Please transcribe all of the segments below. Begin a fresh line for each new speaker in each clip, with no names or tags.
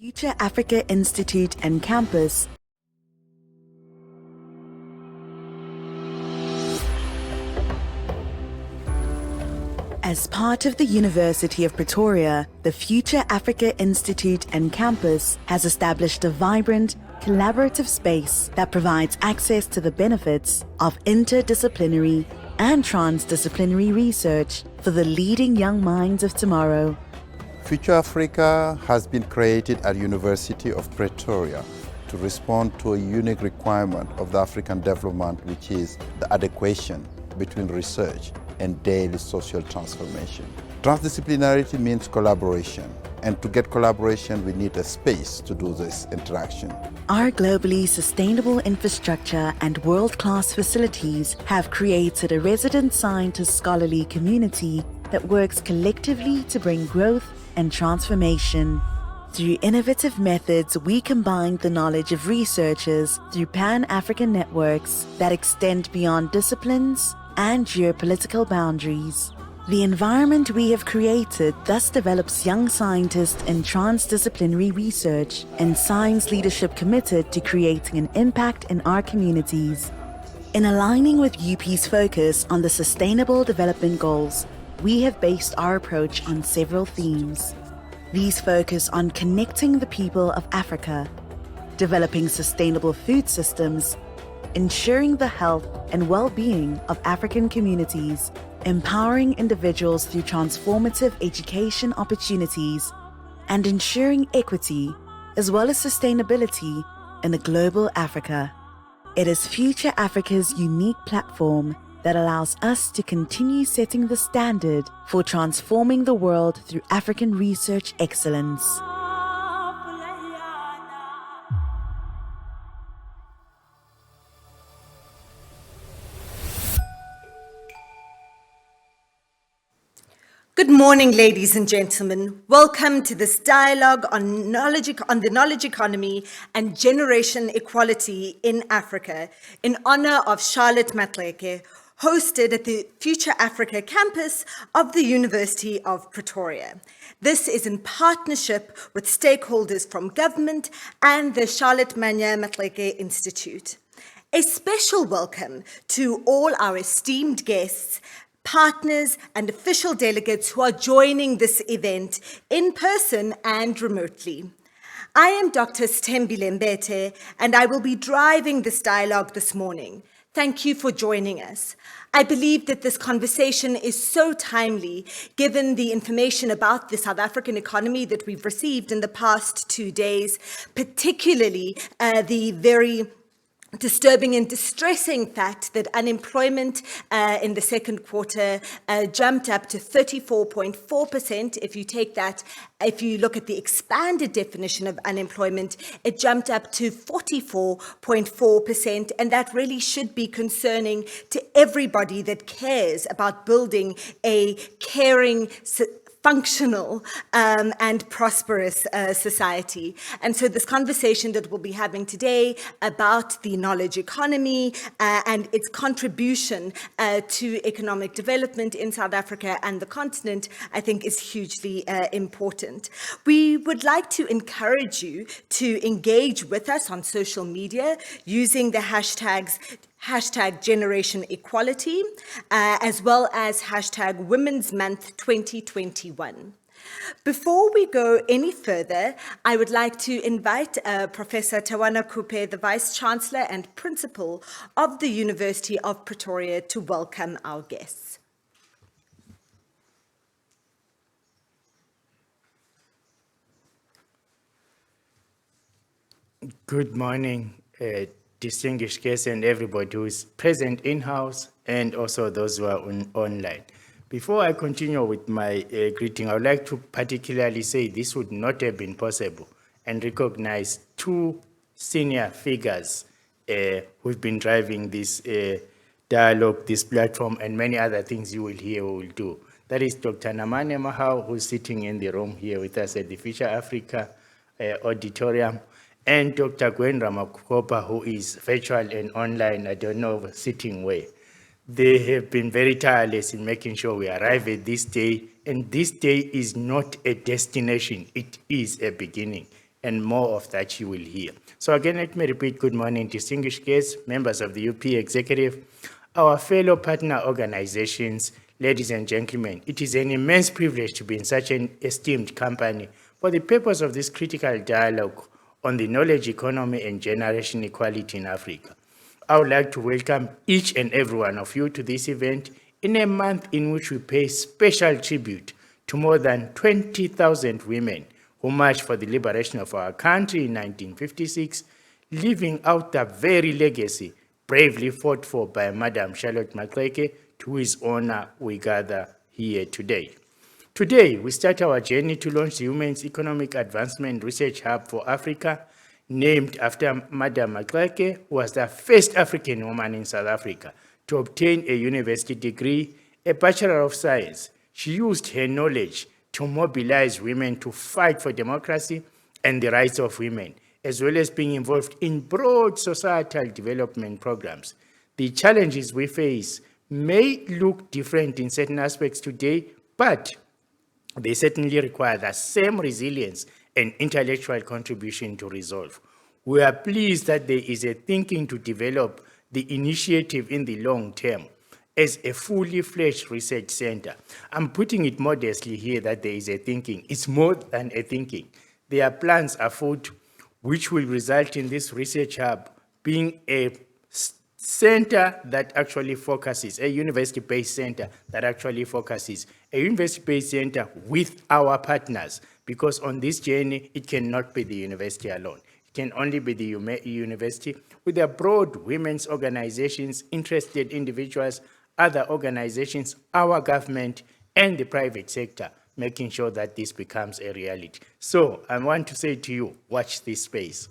Future Africa Institute and Campus. As part of the University of Pretoria, the Future Africa Institute and Campus has established a vibrant, collaborative space that provides access to the benefits of interdisciplinary and transdisciplinary research for the leading young minds of tomorrow.
Future Africa has been created at University of Pretoria to respond to a unique requirement of the African development, which is the adequation between research and daily social transformation. Transdisciplinarity means collaboration, and to get collaboration, we need a space to do this interaction.
Our globally sustainable infrastructure and world-class facilities have created a resident scientist scholarly community that works collectively to bring growth and transformation. Through innovative methods, we combine the knowledge of researchers through Pan-African networks that extend beyond disciplines and geopolitical boundaries. The environment we have created thus develops young scientists in transdisciplinary research and science leadership committed to creating an impact in our communities. In aligning with UP's focus on the Sustainable Development Goals, we have based our approach on several themes. These focus on connecting the people of Africa, developing sustainable food systems, ensuring the health and well-being of African communities, empowering individuals through transformative education opportunities, and ensuring equity as well as sustainability in a global Africa. It is Future Africa's unique platform that allows us to continue setting the standard for transforming the world through African research excellence.
Good morning, ladies and gentlemen. Welcome to this dialogue on the knowledge economy and generation equality in Africa, in honor of Charlotte Maxeke, hosted at the Future Africa campus of the University of Pretoria. This is in partnership with stakeholders from government and the Charlotte Maxeke Institute. A special welcome to all our esteemed guests, partners and official delegates who are joining this event in person and remotely. I am Dr. Stembile Mbete, and I will be driving this dialogue this morning. Thank you for joining us. I believe that this conversation is so timely, given the information about the South African economy that we've received in the past 2 days, particularly the very disturbing and distressing fact that unemployment in the second quarter jumped up to 34.4%. If you look at the expanded definition of unemployment, it jumped up to 44.4%, and that really should be concerning to everybody that cares about building a caring, functional and prosperous society. And so this conversation that we'll be having today about the knowledge economy and its contribution to economic development in South Africa and the continent, I think is hugely important. We would like to encourage you to engage with us on social media using the hashtag Generation Equality, as well as hashtag Women's Month 2021. Before we go any further, I would like to invite Professor Tawana Kupe, the Vice Chancellor and Principal of the University of Pretoria, to welcome our guests.
Good morning, distinguished guests and everybody who is present in-house and also those who are online. Before I continue with my greeting, I would like to particularly say this would not have been possible and recognize two senior figures who've been driving this dialogue, this platform, and many other things you will hear we will do. That is Dr. Namane Mahau, who's sitting in the room here with us at the Future Africa Auditorium, and Dr. Gwen Ramakopa, who is virtual and online, I don't know, sitting where. They have been very tireless in making sure we arrive at this day, and this day is not a destination, it is a beginning. and more of that you will hear. So again, let me repeat, good morning, distinguished guests, members of the UP Executive, our fellow partner organizations, ladies and gentlemen. It is an immense privilege to be in such an esteemed company for the purpose of this critical dialogue on the knowledge economy and generation equality in Africa. I would like to welcome each and every one of you to this event in a month in which we pay special tribute to more than 20,000 women who marched for the liberation of our country in 1956, living out the very legacy bravely fought for by Madam Charlotte Maxeke, to whose honor we gather here today. Today, we start our journey to launch the Women's Economic Advancement Research Hub for Africa, named after Madam Maxeke, who was the first African woman in South Africa to obtain a university degree, a Bachelor of Science. She used her knowledge to mobilize women to fight for democracy and the rights of women, as well as being involved in broad societal development programs. The challenges we face may look different in certain aspects today, but they certainly require the same resilience and intellectual contribution to resolve. We are pleased that there is a thinking to develop the initiative in the long term as a fully fledged research center. I'm putting it modestly here that there is a thinking. It's more than a thinking. There are plans afoot which will result in this research hub being a center that actually focuses, a university-based center that actually focuses, a university-based center with our partners, because on this journey, it cannot be the university alone. It can only be the university with a broad women's organizations, interested individuals, other organizations, our government, and the private sector, making sure that this becomes a reality. So I want to say to you, watch this space.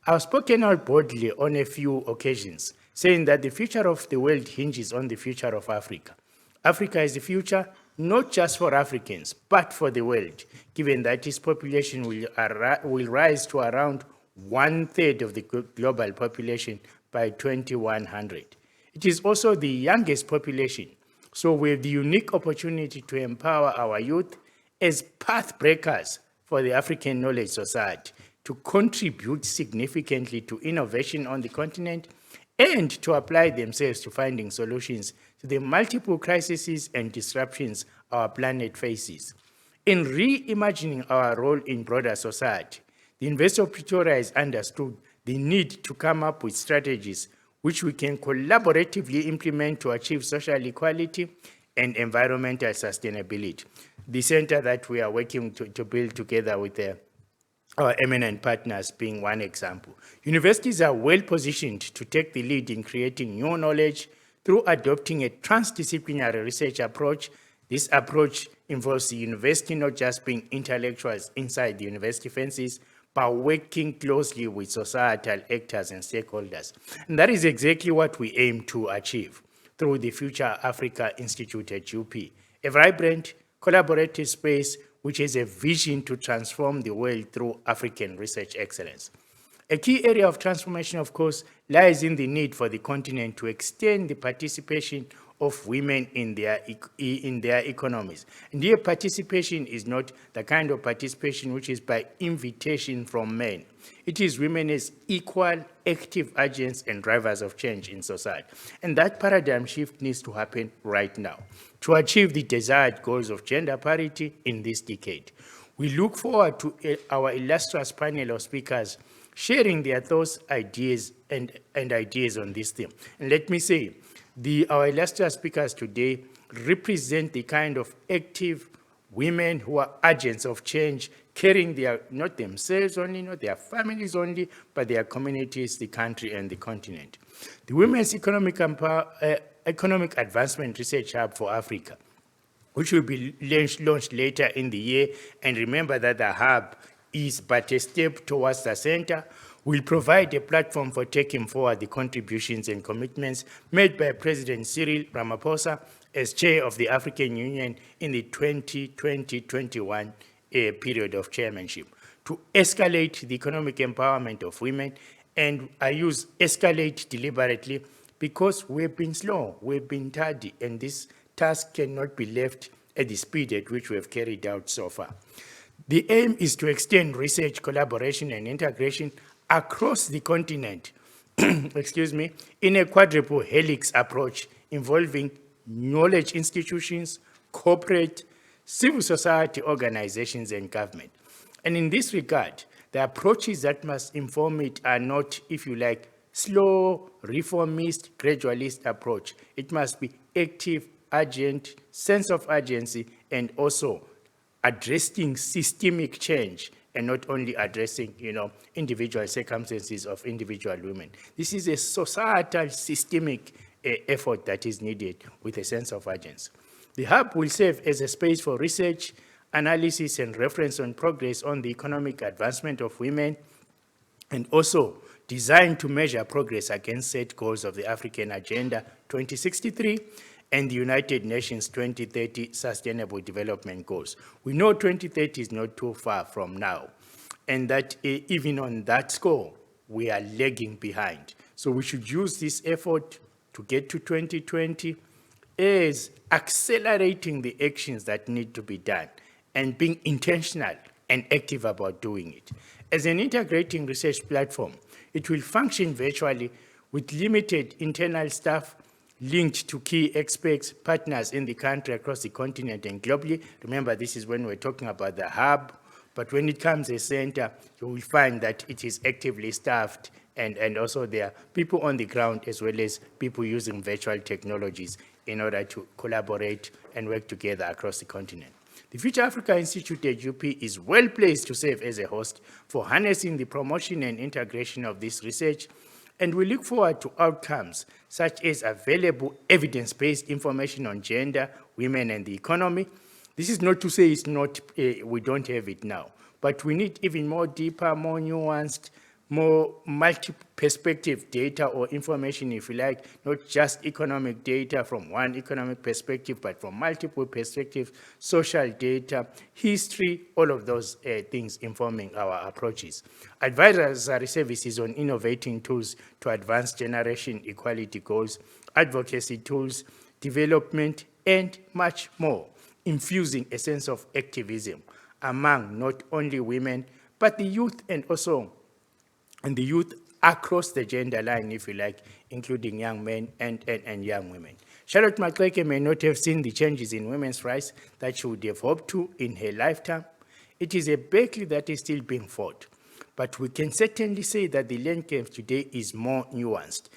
I've spoken out boldly on a few occasions, saying that the future of the world hinges on the future of Africa. Africa is the future, not just for Africans, but for the world, given that its population will rise to around 1/3 of the global population by 2100. It is also the youngest population, so we have the unique opportunity to empower our youth as path breakers for the African Knowledge Society, to contribute significantly to innovation on the continent, and to apply themselves to finding solutions to the multiple crises and disruptions our planet faces. In reimagining our role in broader society, the University of Pretoria has understood the need to come up with strategies which we can collaboratively implement to achieve social equality and environmental sustainability. The center that we are working to build together with our eminent partners being one example. Universities are well positioned to take the lead in creating new knowledge through adopting a transdisciplinary research approach. This approach involves the university not just being intellectuals inside the university fences, but working closely with societal actors and stakeholders. And that is exactly what we aim to achieve through the Future Africa Institute at UP, a vibrant, collaborative space which has a vision to transform the world through African research excellence. A key area of transformation, of course, lies in the need for the continent to extend the participation of women in their economies. And here, participation is not the kind of participation which is by invitation from men. It is women as equal, active agents and drivers of change in society. And that paradigm shift needs to happen right now to achieve the desired goals of gender parity in this decade. We look forward to our illustrious panel of speakers sharing their thoughts, ideas, and ideas on this theme. And let me say, our illustrious speakers today represent the kind of active women who are agents of change, carrying not themselves only, not their families only, but their communities, the country, and the continent. The Women's Economic Advancement Research Hub for Africa, which will be launched later in the year, and remember that the hub is but a step towards the center, will provide a platform for taking forward the contributions and commitments made by President Cyril Ramaphosa as chair of the African Union in the 2020-21 period of chairmanship, to escalate the economic empowerment of women. And I use escalate deliberately because we've been slow, we've been tardy, and this task cannot be left at the speed at which we have carried out so far. The aim is to extend research, collaboration, and integration across the continent, excuse me, in a quadruple helix approach involving knowledge institutions, corporate, civil society organizations, and government. And in this regard, the approaches that must inform it are not, if you like, slow, reformist, gradualist approach. It must be active, urgent, sense of urgency, and also addressing systemic change and not only addressing, individual circumstances of individual women. This is a societal, systemic effort that is needed with a sense of urgency. The hub will serve as a space for research, analysis, and reference on progress on the economic advancement of women, and also designed to measure progress against set goals of the African Agenda 2063 and the United Nations 2030 Sustainable Development Goals. We know 2030 is not too far from now, and that even on that score, we are lagging behind. So we should use this effort to get to 2020 as accelerating the actions that need to be done and being intentional and active about doing it. As an integrating research platform, it will function virtually with limited internal staff linked to key experts, partners in the country, across the continent, and globally. Remember, this is when we're talking about the hub, but when it comes a center, you will find that it is actively staffed, and also there are people on the ground as well as people using virtual technologies in order to collaborate and work together across the continent. The Future Africa Institute at UP is well placed to serve as a host for harnessing the promotion and integration of this research, and we look forward to outcomes such as available evidence-based information on gender, women, and the economy. This is not to say it's not, we don't have it now, but we need even more deeper, more nuanced, more multi-perspective data or information, if you like, not just economic data from one economic perspective, but from multiple perspectives, social data, history, all of those things informing our approaches. Advisory services on innovating tools to advance generation equality goals, advocacy tools, development, and much more, infusing a sense of activism among not only women, but the youth and the youth across the gender line, if you like, including young men and young women. Charlotte Maxeke may not have seen the changes in women's rights that she would have hoped to in her lifetime. It is a battle that is still being fought, but we can certainly say that the landscape today is more nuanced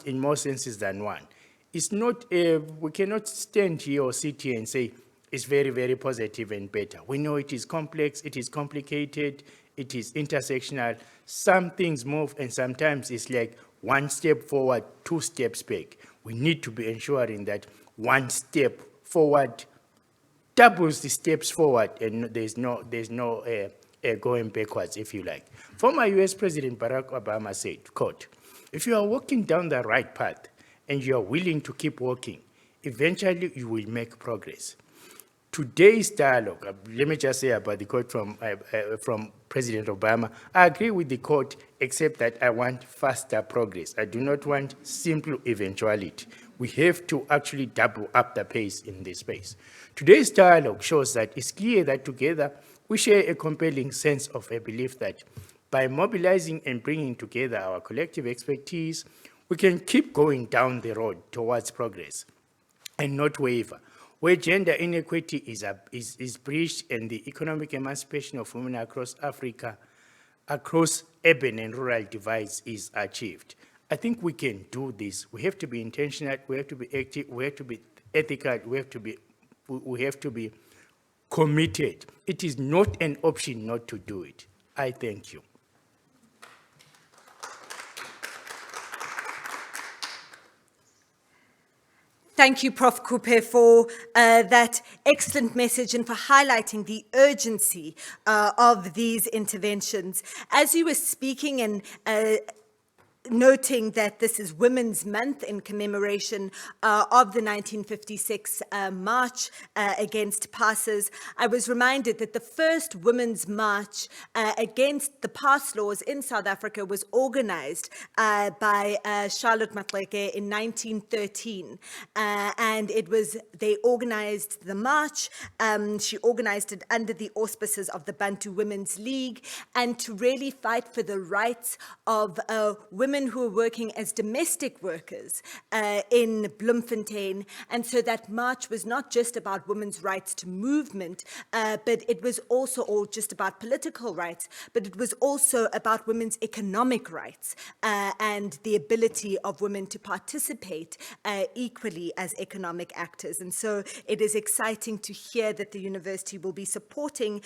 in more senses than one. It's not, we cannot stand here or sit here and say it's very, very positive and better. We know it is complex, it is complicated, it is intersectional. Some things move, and sometimes it's like one step forward, two steps back. We need to be ensuring that one step forward doubles the steps forward, and there's no going backwards, if you like. Former US President Barack Obama said, quote, "If you are walking down the right path and you are willing to keep walking, eventually you will make progress." Today's dialogue, let me just say about the quote from President Obama, I agree with the quote, except that I want faster progress. I do not want simple eventuality. We have to actually double up the pace in this space. Today's dialogue shows that it's clear that together we share a compelling sense of a belief that by mobilizing and bringing together our collective expertise, we can keep going down the road towards progress and not waver. Where gender inequity is breached and the economic emancipation of women across Africa, across urban and rural divides is achieved. I think we can do this. We have to be intentional, we have to be active, we have to be ethical, we have to be committed. It is not an option not to do it. I thank you.
Thank you, Prof. Kupe, for that excellent message and for highlighting the urgency of these interventions. As you were speaking and noting that this is Women's Month in commemoration of the 1956 march against passes, I was reminded that the first Women's March against the pass laws in South Africa was organized by Charlotte Maxeke in 1913. And they organized the march. She organized it under the auspices of the Bantu Women's League, and to really fight for the rights of women who were working as domestic workers in Bloemfontein. And so that march was not just about women's rights to movement, but it was also all just about political rights, but it was also about women's economic rights and the ability of women to participate equally as economic actors. And so it is exciting to hear that the university will be supporting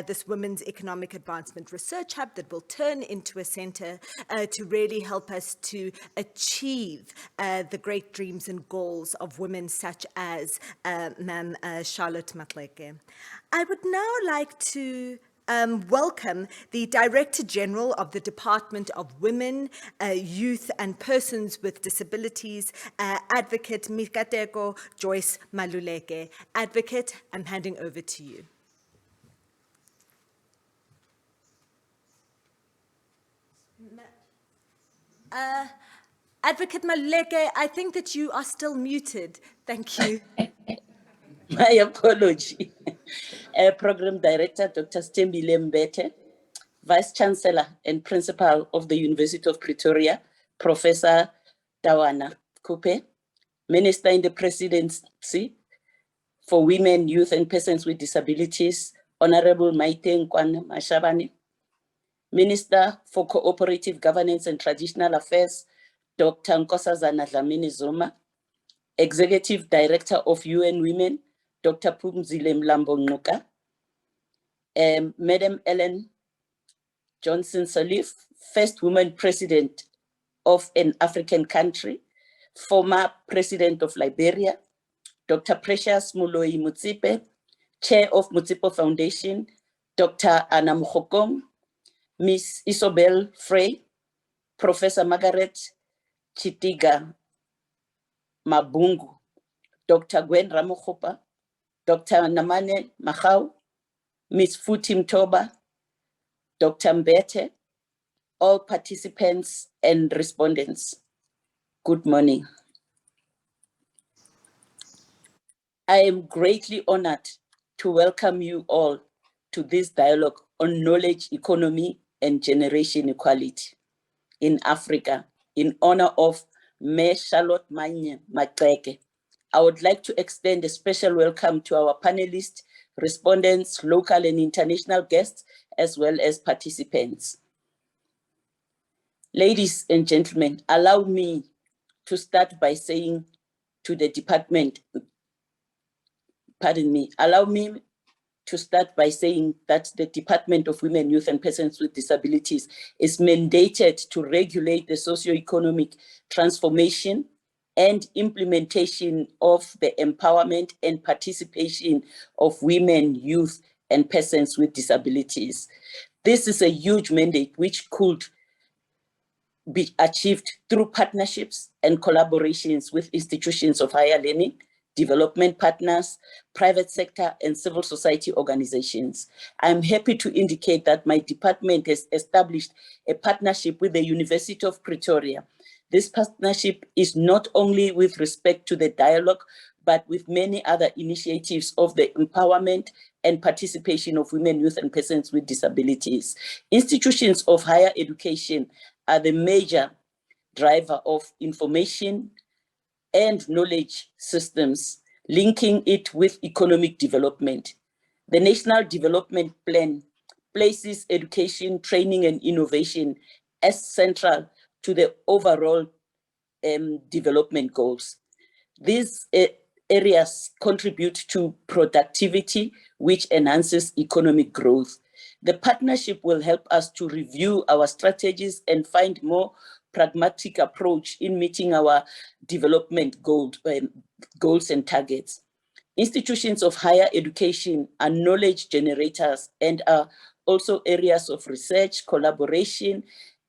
this Women's Economic Advancement Research Hub that will turn into a center to really help us to achieve the great dreams and goals of women such as Ma'am Charlotte Maxeke. I would now like to welcome the Director General of the Department of Women, Youth and Persons with Disabilities, Advocate Mikateko Joyce Maluleke. Advocate, I'm handing over to you. Advocate Maluleke, I think that you are still muted. Thank you.
My apology. Program Director, Dr. Stembile Mbete, Vice Chancellor and Principal of the University of Pretoria, Professor Tawana Kupe, Minister in the Presidency for Women, Youth and Persons with Disabilities, Honorable Maite Nkwane Mashabane, Minister for Cooperative Governance and Traditional Affairs, Dr. Nkosazana Dlamini Zuma, Executive Director of UN Women, Dr. Phumzile Mlambo Ngcuka, Madam Ellen Johnson Sirleaf, first woman president of an African country, former president of Liberia, Dr. Precious Moloi Motsepe, chair of Motsepe Foundation, Dr. Anna Mokgokong, Miss Isobel Frey, Professor Margaret Chitiga Mabungu, Dr. Gwen Ramokgopa, Dr. Namane Mahau, Ms. Futim Toba, Dr. Mbete, all participants and respondents. Good morning. I am greatly honored to welcome you all to this dialogue on knowledge economy and generation equality in Africa in honor of Mayor Charlotte Maxeke. I would like to extend a special welcome to our panelists, respondents, local and international guests, as well as participants. Ladies and gentlemen, allow me to start by saying to the department, allow me to start by saying that the Department of Women, Youth and Persons with Disabilities is mandated to regulate the socio-economic transformation and implementation of the empowerment and participation of women, youth, and persons with disabilities. This is a huge mandate which could be achieved through partnerships and collaborations with institutions of higher learning, development partners, private sector, and civil society organizations. I'm happy to indicate that my department has established a partnership with the University of Pretoria. This partnership is not only with respect to the dialogue, but with many other initiatives of the empowerment and participation of women, youth, and persons with disabilities. Institutions of higher education are the major driver of information and knowledge systems, linking it with economic development. The National Development Plan places education, training, and innovation as central to the overall development goals. These areas contribute to productivity, which enhances economic growth. The partnership will help us to review our strategies and find more pragmatic approach in meeting our development goals and targets. Institutions of higher education are knowledge generators and are also areas of research, collaboration,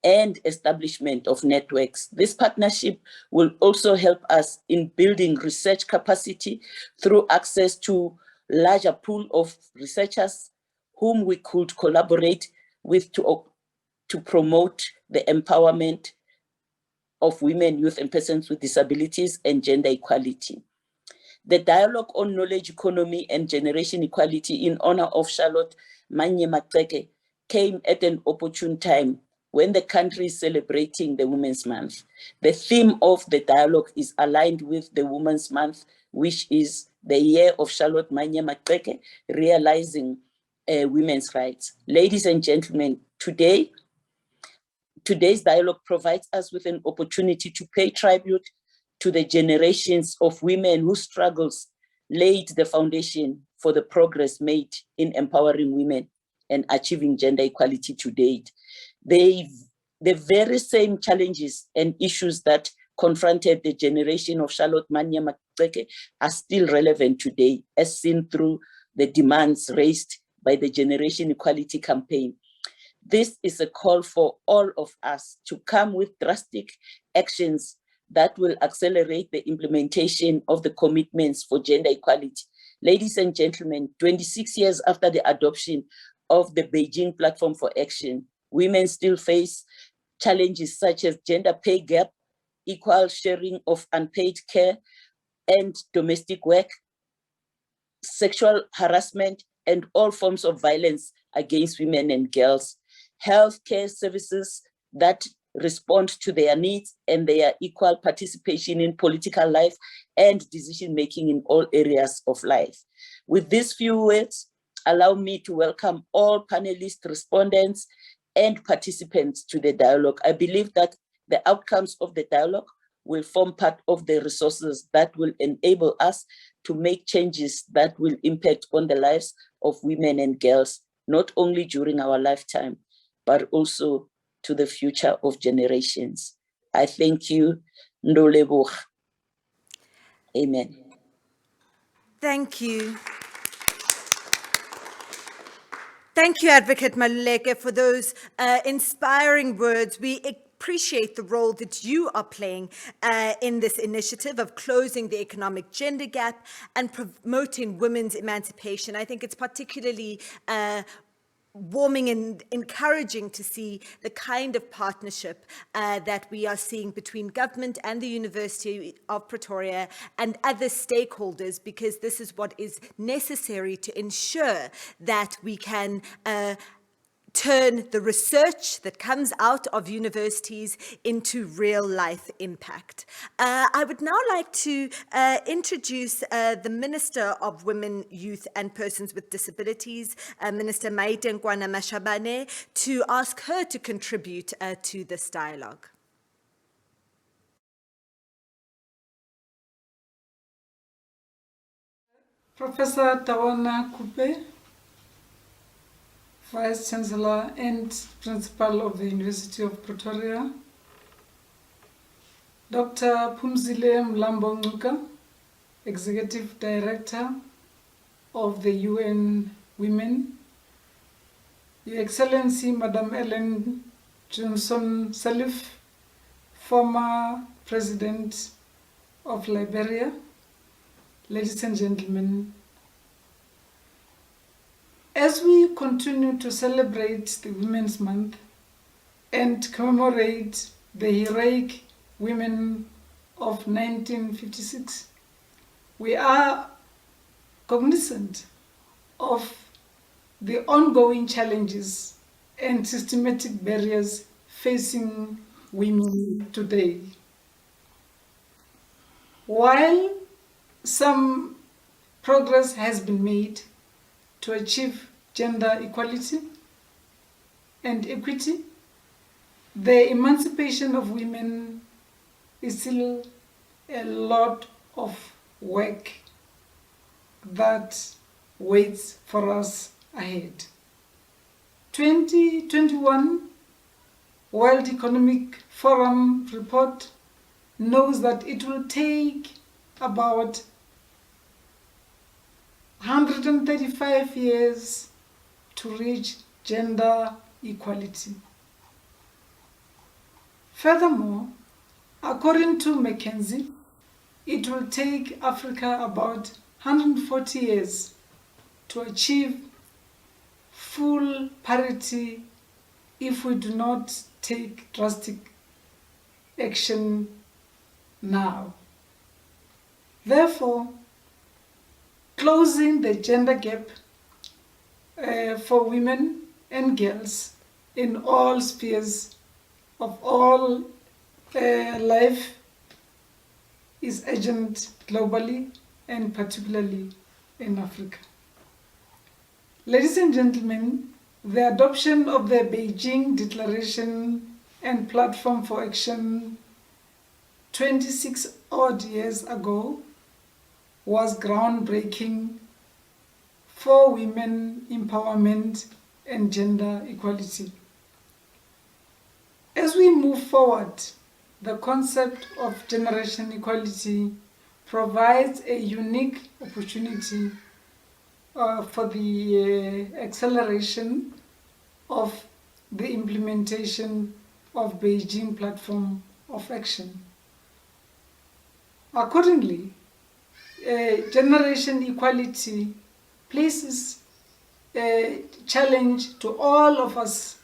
and establishment of networks. This partnership will also help us in building research capacity through access to larger pool of researchers whom we could collaborate with to promote the empowerment of women, youth, and persons with disabilities and gender equality. The dialogue on knowledge economy and generation equality in honor of Charlotte Maxeke came at an opportune time when the country is celebrating the Women's Month. The theme of the dialogue is aligned with the Women's Month, which is the year of Charlotte Maxeke, realizing women's rights. Ladies and gentlemen, today's dialogue provides us with an opportunity to pay tribute to the generations of women whose struggles laid the foundation for the progress made in empowering women and achieving gender equality to date. The very same challenges and issues that confronted the generation of Charlotte Maxeke are still relevant today, as seen through the demands raised by the Generation Equality Campaign. This is a call for all of us to come with drastic actions that will accelerate the implementation of the commitments for gender equality. Ladies and gentlemen, 26 years after the adoption of the Beijing Platform for Action, women still face challenges such as gender pay gap, equal sharing of unpaid care and domestic work, sexual harassment, and all forms of violence against women and girls. Healthcare services that respond to their needs and their equal participation in political life and decision-making in all areas of life. With these few words, allow me to welcome all panelists, respondents, and participants to the dialogue. I believe that the outcomes of the dialogue will form part of the resources that will enable us to make changes that will impact on the lives of women and girls, not only during our lifetime, but also to the future of generations. I thank you. Ndoleboh. Amen.
Thank you. Thank you, Advocate Maluleke, for those inspiring words. We appreciate the role that you are playing in this initiative of closing the economic gender gap and promoting women's emancipation. I think it's particularly warming and encouraging to see the kind of partnership that we are seeing between government and the University of Pretoria and other stakeholders, because this is what is necessary to ensure that we can turn the research that comes out of universities into real life impact. I would now like to introduce the Minister of Women, Youth and Persons with Disabilities, Minister Maite Nkwana Mashabane, to ask her to contribute to this dialogue.
Professor Tawana Kupe, Vice Chancellor and Principal of the University of Pretoria, Dr. Phumzile Mlambo Ngcuka, Executive Director of the UN Women, Your Excellency Madam Ellen Johnson Sirleaf, former President of Liberia, ladies and gentlemen, as we continue to celebrate the Women's Month and commemorate the heroic women of 1956, we are cognizant of the ongoing challenges and systematic barriers facing women today. While some progress has been made to achieve gender equality and equity, the emancipation of women is still a lot of work that waits for us ahead. 2021 World Economic Forum report knows that it will take about 135 years to reach gender equality. Furthermore, according to Maxeke, it will take Africa about 140 years to achieve full parity if we do not take drastic action now. Therefore, closing the gender gap for women and girls in all spheres of all life is urgent globally and particularly in Africa. Ladies and gentlemen, the adoption of the Beijing Declaration and Platform for Action 26 odd years ago was groundbreaking for women empowerment and gender equality. As we move forward, the concept of generation equality provides a unique opportunity for the acceleration of the implementation of Beijing Platform of Action. Accordingly, generation equality places a challenge to all of us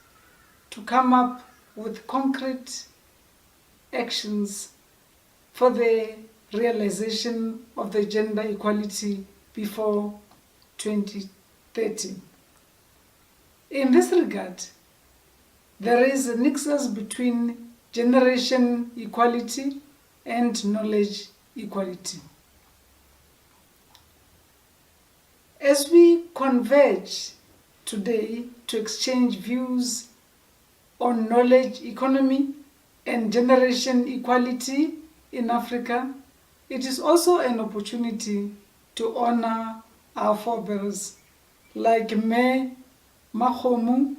to come up with concrete actions for the realization of the gender equality before 2030. In this regard, there is a nexus between generation equality and knowledge equality. As we converge today to exchange views on knowledge economy and generation equality in Africa, it is also an opportunity to honor our forebears like Me Makgomo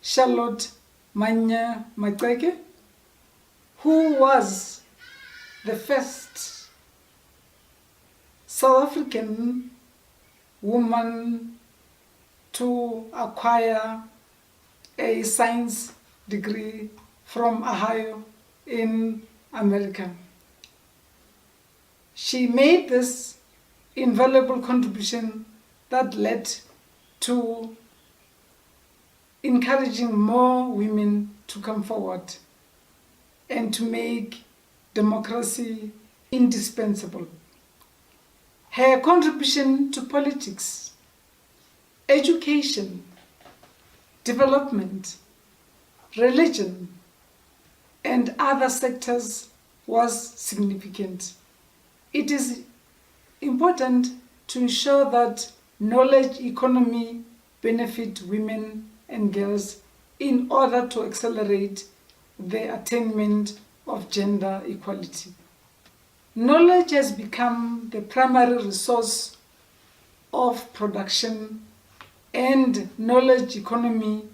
Charlotte Manya Maxeke, who was the first South African woman to acquire a science degree from Ohio in America. She made this invaluable contribution that led to encouraging more women to come forward and to make democracy indispensable. Her contribution to politics, education, development, religion, and other sectors was significant. It is important to ensure that knowledge economy benefit women and girls in order to accelerate the attainment of gender equality. Knowledge has become the primary resource of production, and knowledge economy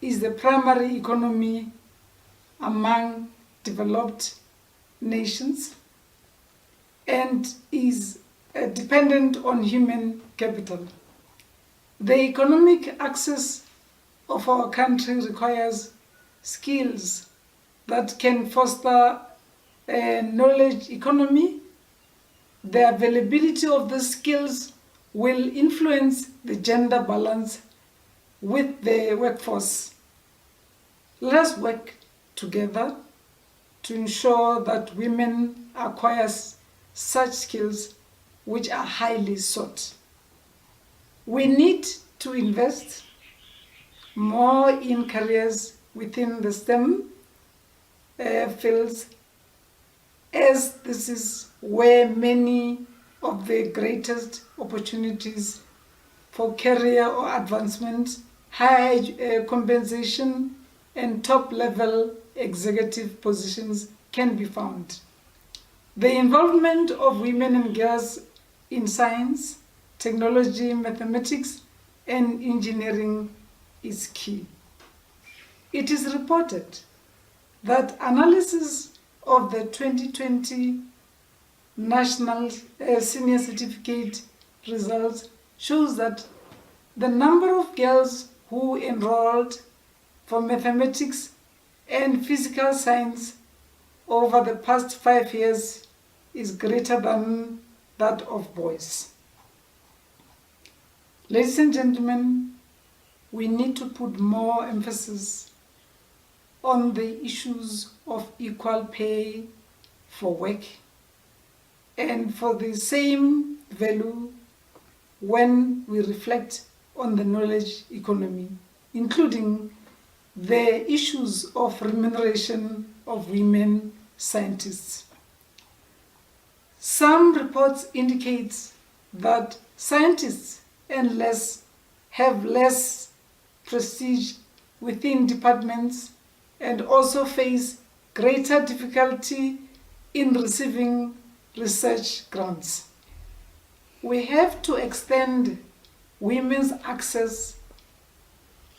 is the primary economy among developed nations and is dependent on human capital. The economic access of our country requires skills that can foster a knowledge economy. The availability of these skills will influence the gender balance with the workforce. Let us work together to ensure that women acquire such skills which are highly sought. We need to invest more in careers within the STEM fields, as this is where many of the greatest opportunities for career or advancement, higher compensation, and top-level executive positions can be found. The involvement of women and girls in science, technology, mathematics, and engineering is key. It is reported that analysis of the 2020 National Senior Certificate results shows that the number of girls who enrolled for mathematics and physical science over the past 5 years is greater than that of boys. Ladies and gentlemen, we need to put more emphasis on the issues of equal pay for work and for the same value when we reflect on the knowledge economy, including the issues of remuneration of women scientists. Some reports indicate that scientists have less prestige within departments and also face greater difficulty in receiving research grants. We have to extend women's access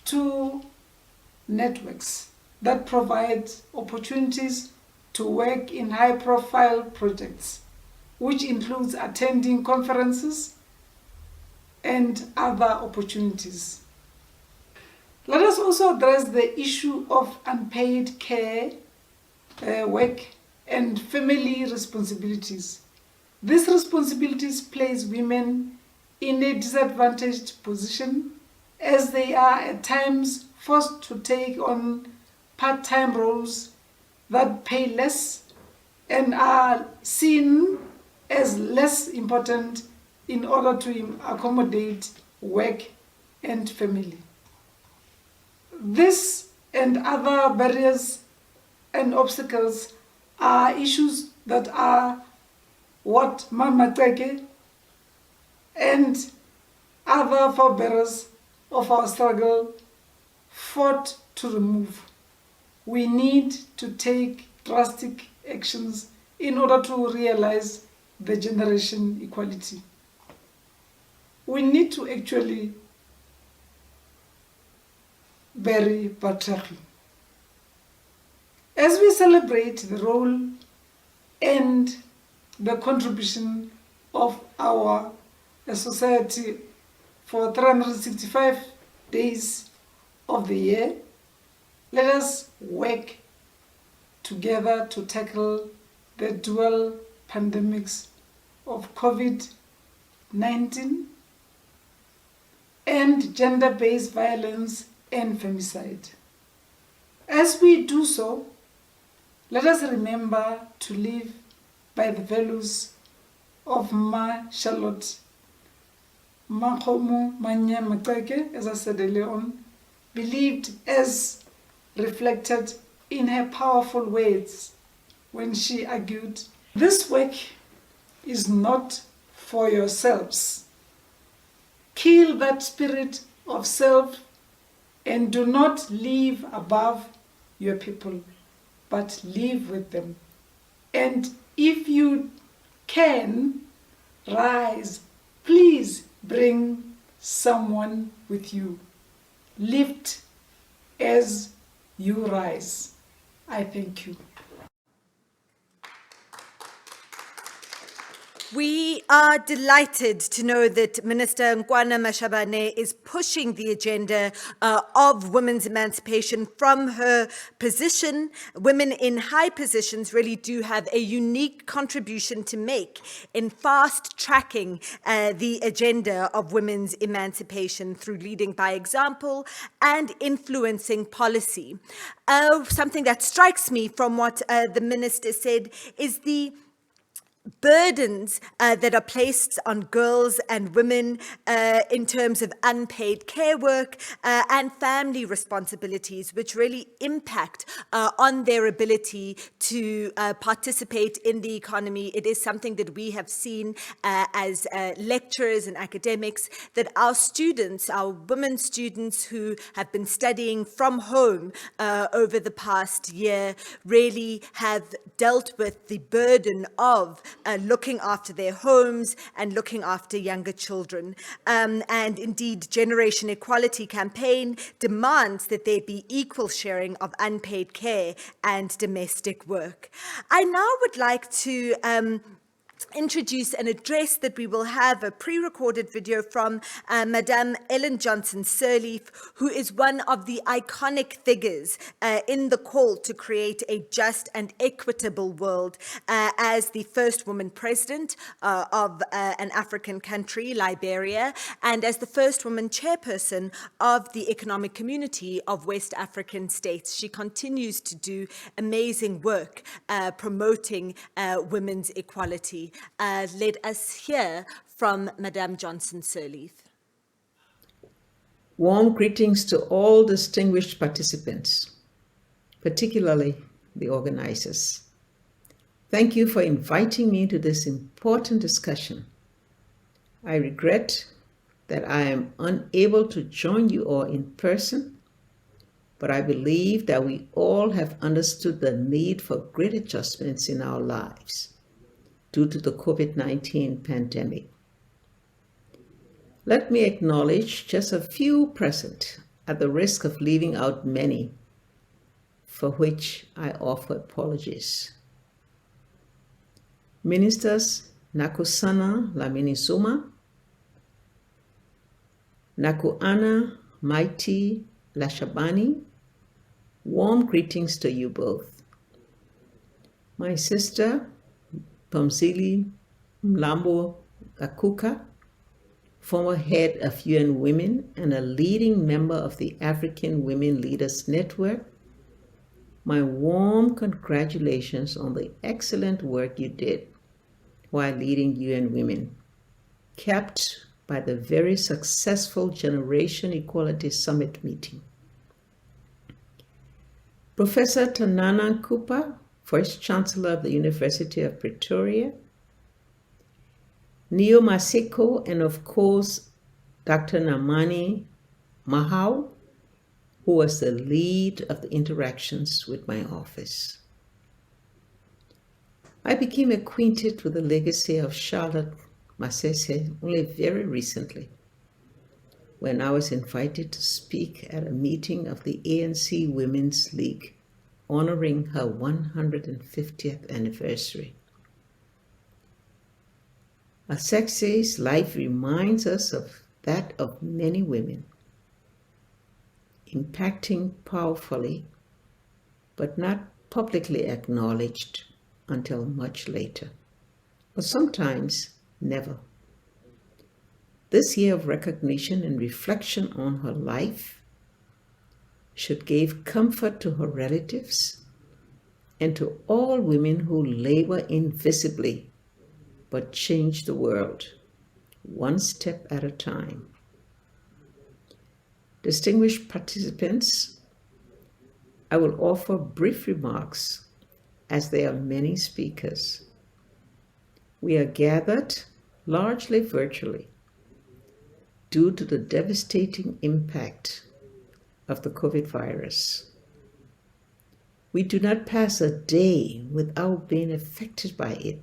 to networks that provide opportunities to work in high-profile projects, which includes attending conferences and other opportunities. Let us also address the issue of unpaid care, work, and family responsibilities. These responsibilities place women in a disadvantaged position as they are at times forced to take on part-time roles that pay less and are seen as less important in order to accommodate work and family. This and other barriers and obstacles are issues that are what Maxeke and other forebearers of our struggle fought to remove. We need to take drastic actions in order to realize the generation equality. We need to actually bury patriarchy. As we celebrate the role and the contribution of our society for 365 days of the year, let us work together to tackle the dual pandemics of COVID-19 and gender-based violence and femicide. As we do so, let us remember to live by the values of Ma Charlotte Makgomo Manya Maxeke, as I said earlier on, believed as reflected in her powerful words when she argued, "This work is not for yourselves. Kill that spirit of self and do not live above your people, but live with them. And if you can rise, please bring someone with you. Lift as you rise." I thank you.
We are delighted to know that Minister Nkwana Mashabane is pushing the agenda of women's emancipation from her position. Women in high positions really do have a unique contribution to make in fast-tracking the agenda of women's emancipation through leading by example and influencing policy. Something that strikes me from what the minister said is the burdens that are placed on girls and women in terms of unpaid care work and family responsibilities, which really impact on their ability to participate in the economy. It is something that we have seen as lecturers and academics, that our students, our women students who have been studying from home over the past year, really have dealt with the burden of looking after their homes and looking after younger children. And indeed, Generation Equality campaign demands that there be equal sharing of unpaid care and domestic work. I now would like to introduce an address that we will have a pre-recorded video from Madame Ellen Johnson Sirleaf, who is one of the iconic figures in the call to create a just and equitable world as the first woman president of an African country, Liberia, and as the first woman chairperson of the Economic Community of West African States. She continues to do amazing work promoting women's equality. Let us hear from Madame Johnson Sirleaf.
Warm greetings to all distinguished participants, particularly the organizers. Thank you for inviting me to this important discussion. I regret that I am unable to join you all in person, but I believe that we all have understood the need for great adjustments in our lives due to the COVID-19 pandemic. Let me acknowledge just a few present at the risk of leaving out many, for which I offer apologies. Ministers Nakusana Lamini Zuma, Nakuana Maiti Lashabani, warm greetings to you both. My sister Pamzili Mlambo Gakuka, former head of UN Women and a leading member of the African Women Leaders Network, my warm congratulations on the excellent work you did while leading UN Women, capped by the very successful Generation Equality Summit meeting. Professor Tanana Cooper, Vice Chancellor of the University of Pretoria, Neo Maxeke, and of course, Dr. Namani Mahau, who was the lead of the interactions with my office. I became acquainted with the legacy of Charlotte Maxeke only very recently, when I was invited to speak at a meeting of the ANC Women's League honoring her 150th anniversary. Maxeke's life reminds us of that of many women, impacting powerfully, but not publicly acknowledged until much later, or sometimes never. This year of recognition and reflection on her life should give comfort to her relatives and to all women who labor invisibly but change the world, one step at a time. Distinguished participants, I will offer brief remarks as there are many speakers. We are gathered largely virtually due to the devastating impact of the COVID virus. We do not pass a day without being affected by it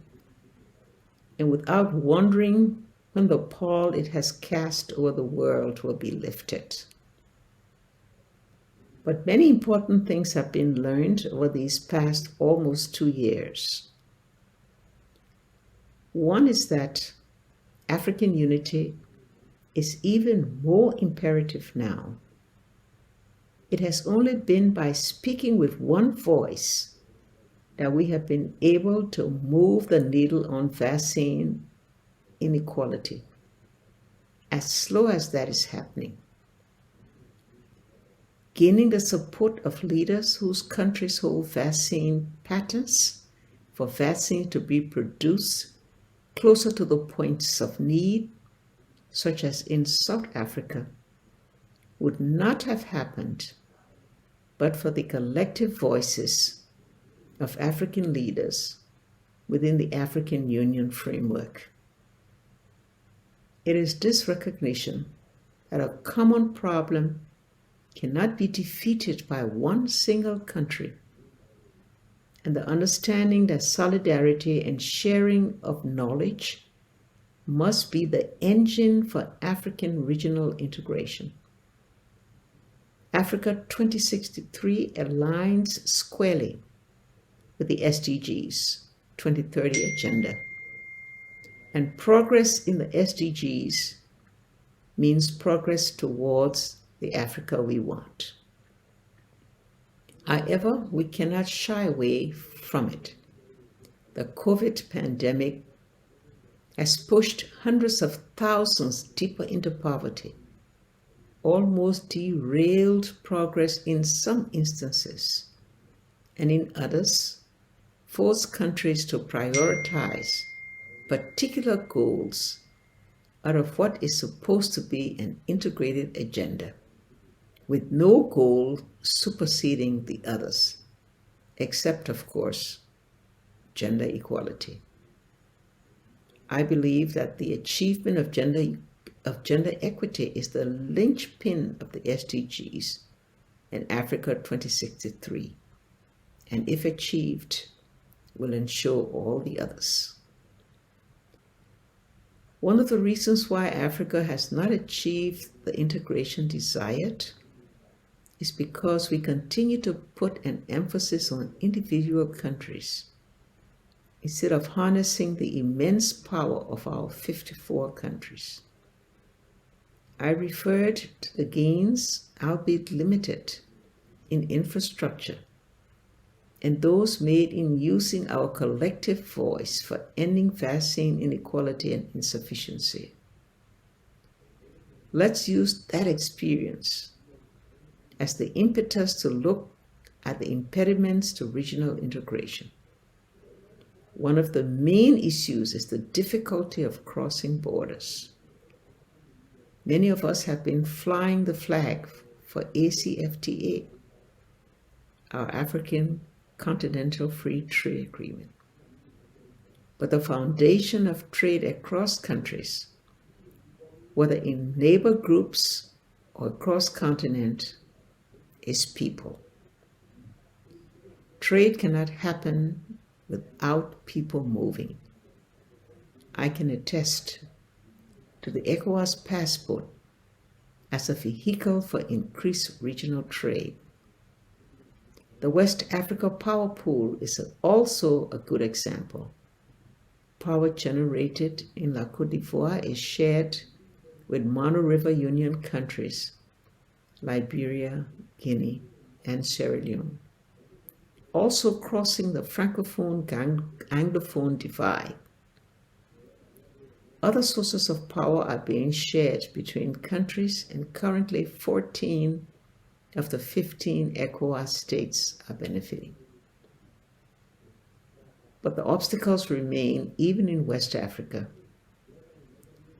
and without wondering when the pall it has cast over the world will be lifted. But many important things have been learned over these past almost 2 years. One is that African unity is even more imperative now. It has only been by speaking with one voice that we have been able to move the needle on vaccine inequality, as slow as that is happening. Gaining the support of leaders whose countries hold vaccine patents for vaccine to be produced closer to the points of need, such as in South Africa, would not have happened but for the collective voices of African leaders within the African Union framework. It is this recognition that a common problem cannot be defeated by one single country, and the understanding that solidarity and sharing of knowledge must be the engine for African regional integration. Africa 2063 aligns squarely with the SDGs 2030 agenda. And progress in the SDGs means progress towards the Africa we want. However, we cannot shy away from it. The COVID pandemic has pushed hundreds of thousands deeper into poverty, almost derailed progress in some instances, and in others, forced countries to prioritize particular goals out of what is supposed to be an integrated agenda, with no goal superseding the others, except, of course, gender equality. I believe that the achievement of gender equity is the linchpin of the SDGs and Africa 2063, and if achieved, will ensure all the others. One of the reasons why Africa has not achieved the integration desired is because we continue to put an emphasis on individual countries instead of harnessing the immense power of our 54 countries. I referred to the gains, albeit limited, in infrastructure and those made in using our collective voice for ending vaccine inequality and insufficiency. Let's use that experience as the impetus to look at the impediments to regional integration. One of the main issues is the difficulty of crossing borders. Many of us have been flying the flag for ACFTA, our African Continental Free Trade Agreement. But the foundation of trade across countries, whether in neighbor groups or across continent, is people. Trade cannot happen without people moving. I can attest to the ECOWAS passport as a vehicle for increased regional trade. The West Africa Power Pool is also a good example. Power generated in La Côte d'Ivoire is shared with Mono River Union countries, Liberia, Guinea, and Sierra Leone, also crossing the Francophone-Anglophone divide. Other sources of power are being shared between countries, and currently 14 of the 15 ECOWAS states are benefiting. But the obstacles remain even in West Africa.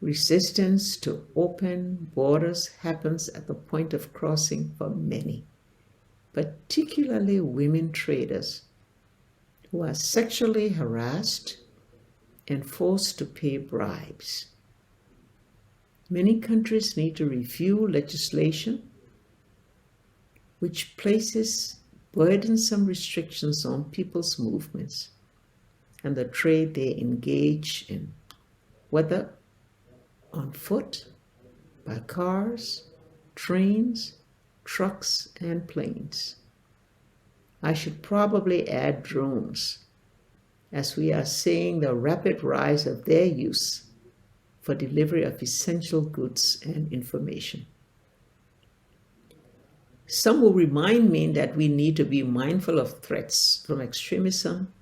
Resistance to open borders happens at the point of crossing for many, particularly women traders who are sexually harassed and forced to pay bribes. Many countries need to review legislation which places burdensome restrictions on people's movements and the trade they engage in, whether on foot, by cars, trains, trucks, and planes. I should probably add drones, as we are seeing the rapid rise of their use for delivery of essential goods and information. Some will remind me that we need to be mindful of threats from extremism,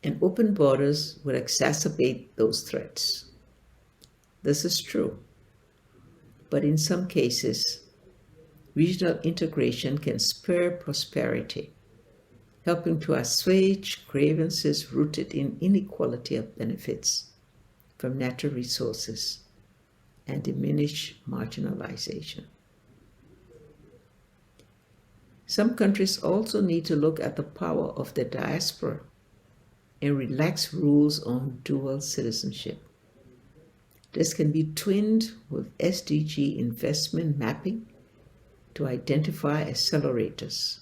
and open borders will exacerbate those threats. This is true, but in some cases, regional integration can spur prosperity, helping to assuage grievances rooted in inequality of benefits from natural resources and diminish marginalization. Some countries also need to look at the power of the diaspora and relax rules on dual citizenship. This can be twinned with SDG investment mapping to identify accelerators,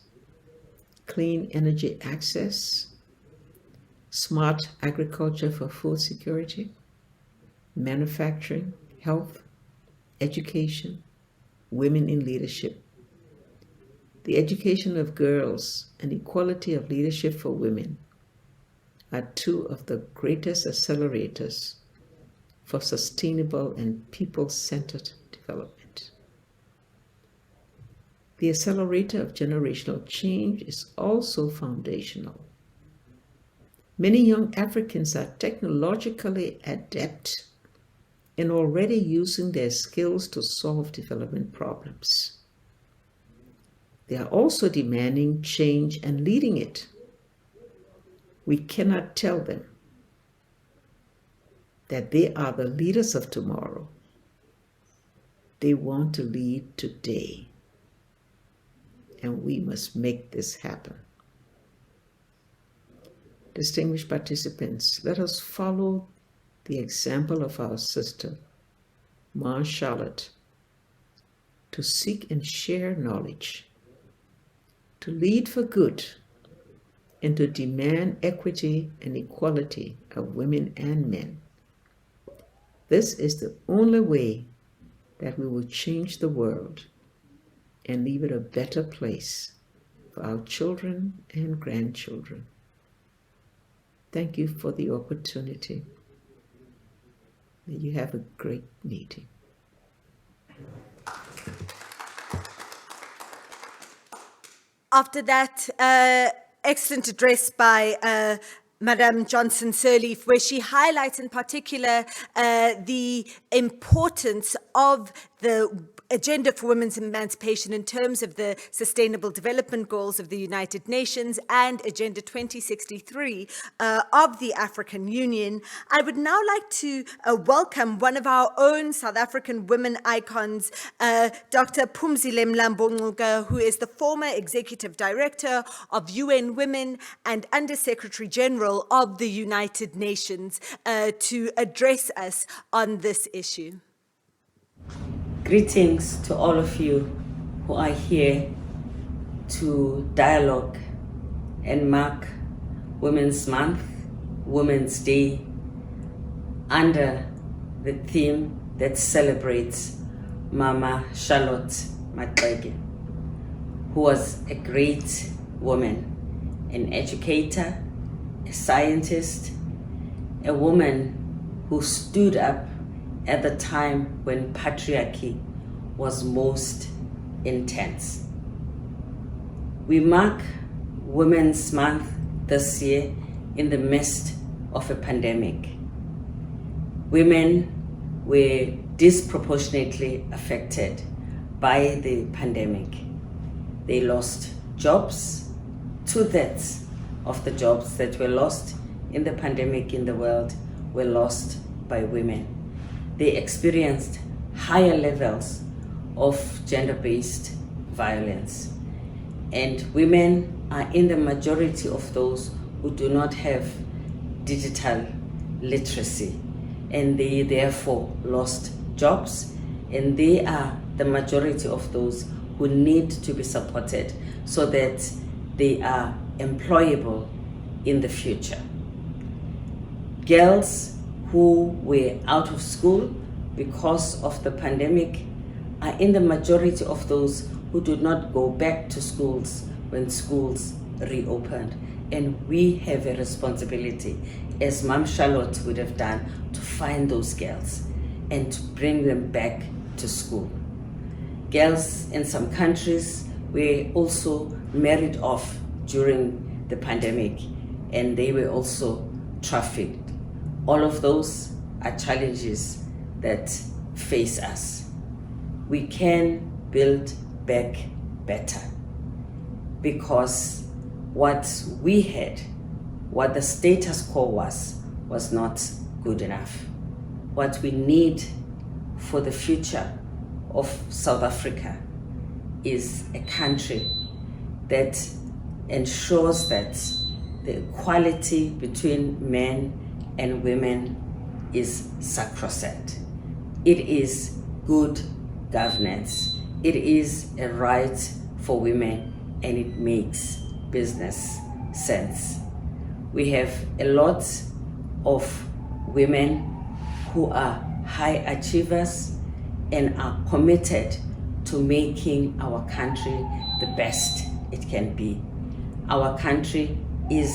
clean energy access, smart agriculture for food security, manufacturing, health, education, women in leadership. The education of girls and equality of leadership for women are two of the greatest accelerators for sustainable and people-centered development. The accelerator of generational change is also foundational. Many young Africans are technologically adept and already using their skills to solve development problems. They are also demanding change and leading it. We cannot tell them that they are the leaders of tomorrow. They want to lead today, and we must make this happen. Distinguished participants, let us follow the example of our sister, Ma Charlotte, to seek and share knowledge, to lead for good, and to demand equity and equality of women and men. This is the only way that we will change the world and leave it a better place for our children and grandchildren. Thank you for the opportunity. May you have a great meeting.
After that excellent address by Madame Johnson Sirleaf, where she highlights in particular the importance of the agenda for women's emancipation in terms of the Sustainable Development Goals of the United Nations and Agenda 2063 of the African Union. I would now like to welcome one of our own South African women icons, Dr. Phumzile Mlambo-Ngcuka, who is the former Executive Director of UN Women and Under-Secretary General of the United Nations, to address us on this issue.
Greetings to all of you who are here to dialogue and mark Women's Month, Women's Day, under the theme that celebrates Mama Charlotte Maxeke, who was a great woman, an educator, a scientist, a woman who stood up at the time when patriarchy was most intense. We mark Women's Month this year in the midst of a pandemic. Women were disproportionately affected by the pandemic. They lost jobs. 2/3 of the jobs that were lost in the pandemic in the world were lost by women. They experienced higher levels of gender-based violence. And women are in the majority of those who do not have digital literacy, and they therefore lost jobs, and they are the majority of those who need to be supported so that they are employable in the future. Girls who were out of school because of the pandemic are in the majority of those who did not go back to schools when schools reopened. And we have a responsibility, as Mom Charlotte would have done, to find those girls and to bring them back to school. Girls in some countries were also married off during the pandemic, and they were also trafficked. All of those are challenges that face us. We can build back better, because what we had, what the status quo was not good enough. What we need for the future of South Africa is a country that ensures that the equality between men and women is sacrosanct. It is good governance. It is a right for women, and it makes business sense. We have a lot of women who are high achievers and are committed to making our country the best it can be. Our country is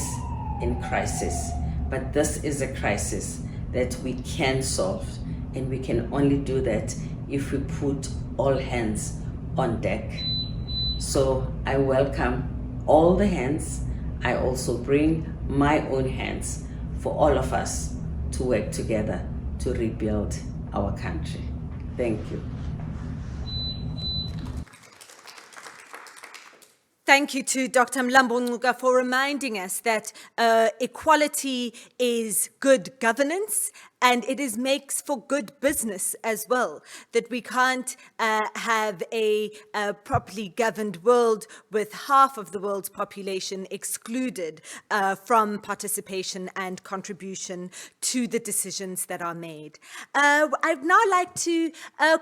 in crisis, but this is a crisis that we can solve. And we can only do that if we put all hands on deck. So I welcome all the hands. I also bring my own hands for all of us to work together to rebuild our country. Thank you.
Thank you to Dr. Mlambo Ngcuka for reminding us that equality is good governance and it makes for good business as well, that we can't have a properly governed world with half of the world's population excluded from participation and contribution to the decisions that are made. I'd now like to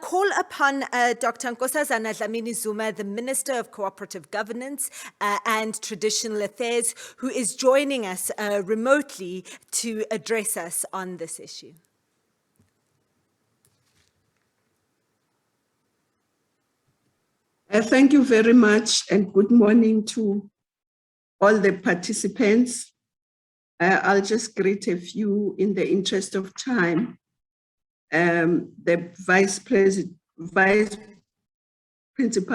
call upon Dr. Nkosazana Dlamini Zuma, the Minister of Cooperative Governance and Traditional Affairs, who is joining us remotely to address us on this issue.
Thank you very much and good morning to all the participants. I'll just greet a few in the interest of time. The Vice Principal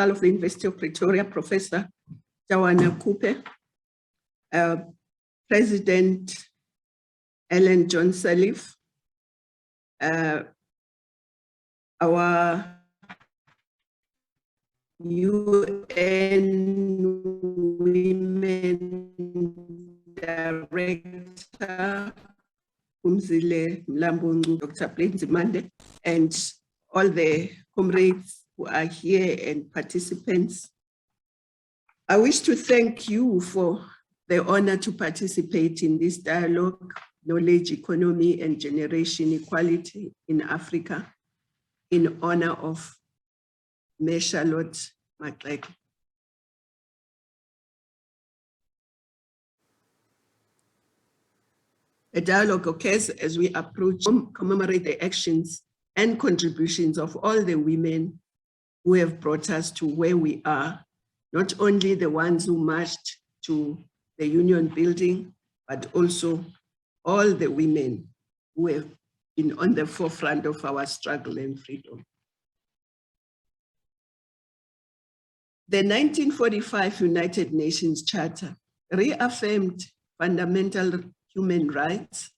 of the University of Pretoria, Professor Jawana Kupe, President Ellen John Sirleaf, our UN Women Director, Umzile Mlambo Ngcuka, Dr. Plains Mande, and all the comrades who are here and participants. I wish to thank you for the honor to participate in this dialogue, Knowledge Economy and Generation Equality in Africa, in honor of Mayor Charlotte Maxeke. The dialogue occurs as we approach commemorate the actions and contributions of all the women who have brought us to where we are, not only the ones who marched to the Union building, but also all the women who have been on the forefront of our struggle and freedom. The 1945 United Nations Charter reaffirmed fundamental human rights,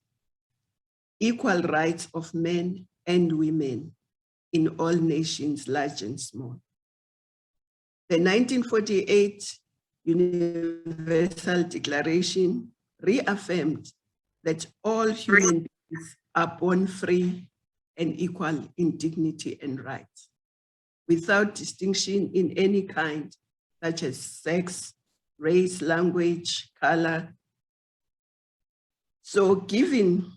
equal rights of men and women in all nations, large and small. The 1948 Universal Declaration reaffirmed that all human beings are born free and equal in dignity and rights, without distinction in any kind, such as sex, race, language, color. So given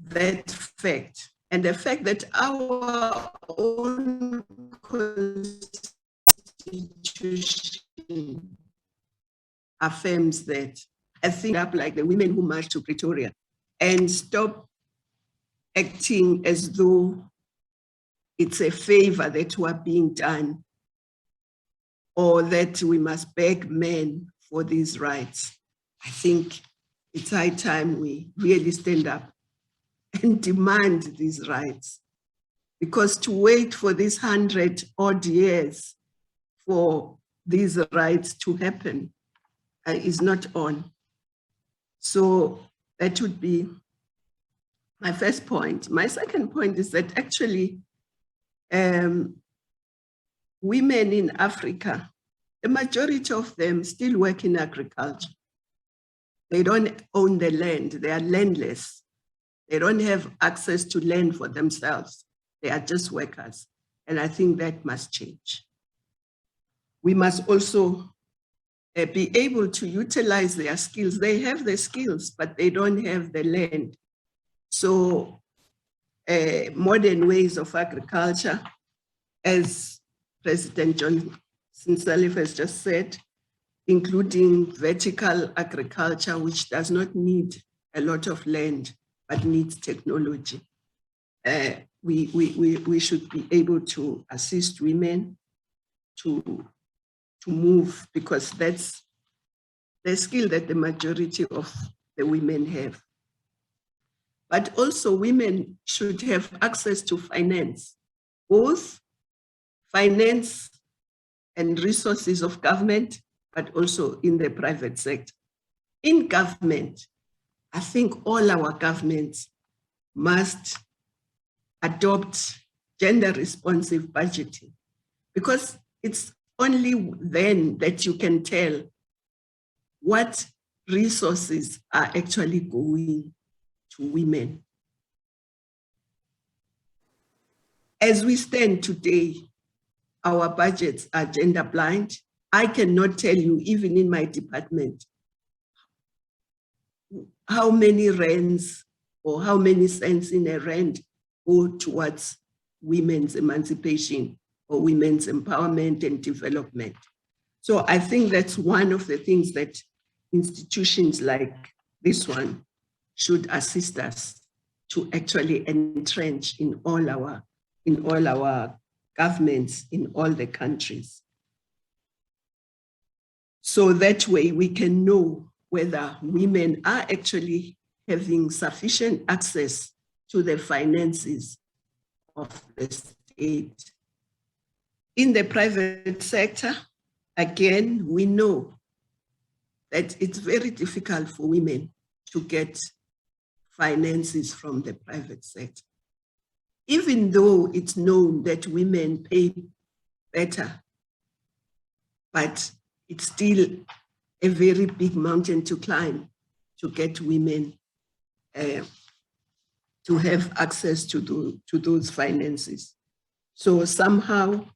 that fact, and the fact that our own constitution affirms that, I think up like the women who marched to Pretoria, and stop acting as though it's a favor that we're being done, or that we must beg men for these rights. I think it's high time we really stand up and demand these rights, because to wait for these 100-odd years for these rights to happen is not on. So that would be my first point. My second point is that actually women in Africa, the majority of them still work in agriculture. They don't own the land, they are landless. They don't have access to land for themselves. They are just workers. And I think that must change. We must also be able to utilize their skills. They have the skills, but they don't have the land. So modern ways of agriculture, as President Johnson Sirleaf has just said, including vertical agriculture, which does not need a lot of land, but needs technology. We should be able to assist women to move, because that's the skill that the majority of the women have. but also women should have access to finance, both finance and resources of government, but also in the private sector. In government, I think all our governments must adopt gender responsive budgeting, because it's only then that you can tell what resources are actually going to women. As we stand today, our budgets are gender blind. I cannot tell you, even in my department, how many rands or how many cents in a rand go towards women's emancipation or women's empowerment and development. So I think that's one of the things that institutions like this one should assist us to actually entrench in all our governments in all the countries. So that way we can know whether women are actually having sufficient access to the finances of the state. In the private sector, again, we know that it's very difficult for women to get finances from the private sector. Even though it's known that women pay better, but it's still a very big mountain to climb to get women to have access to those finances. So somehow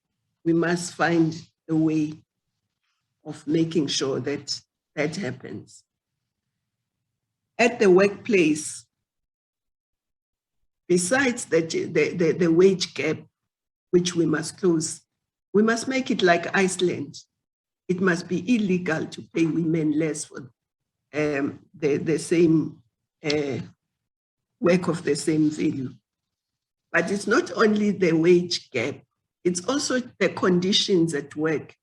we must find a way of making sure that that happens. At the workplace, besides the wage gap, which we must close, we must make it like Iceland. It must be illegal to pay women less for the same work of the same value. But it's not only the wage gap, it's also the conditions at work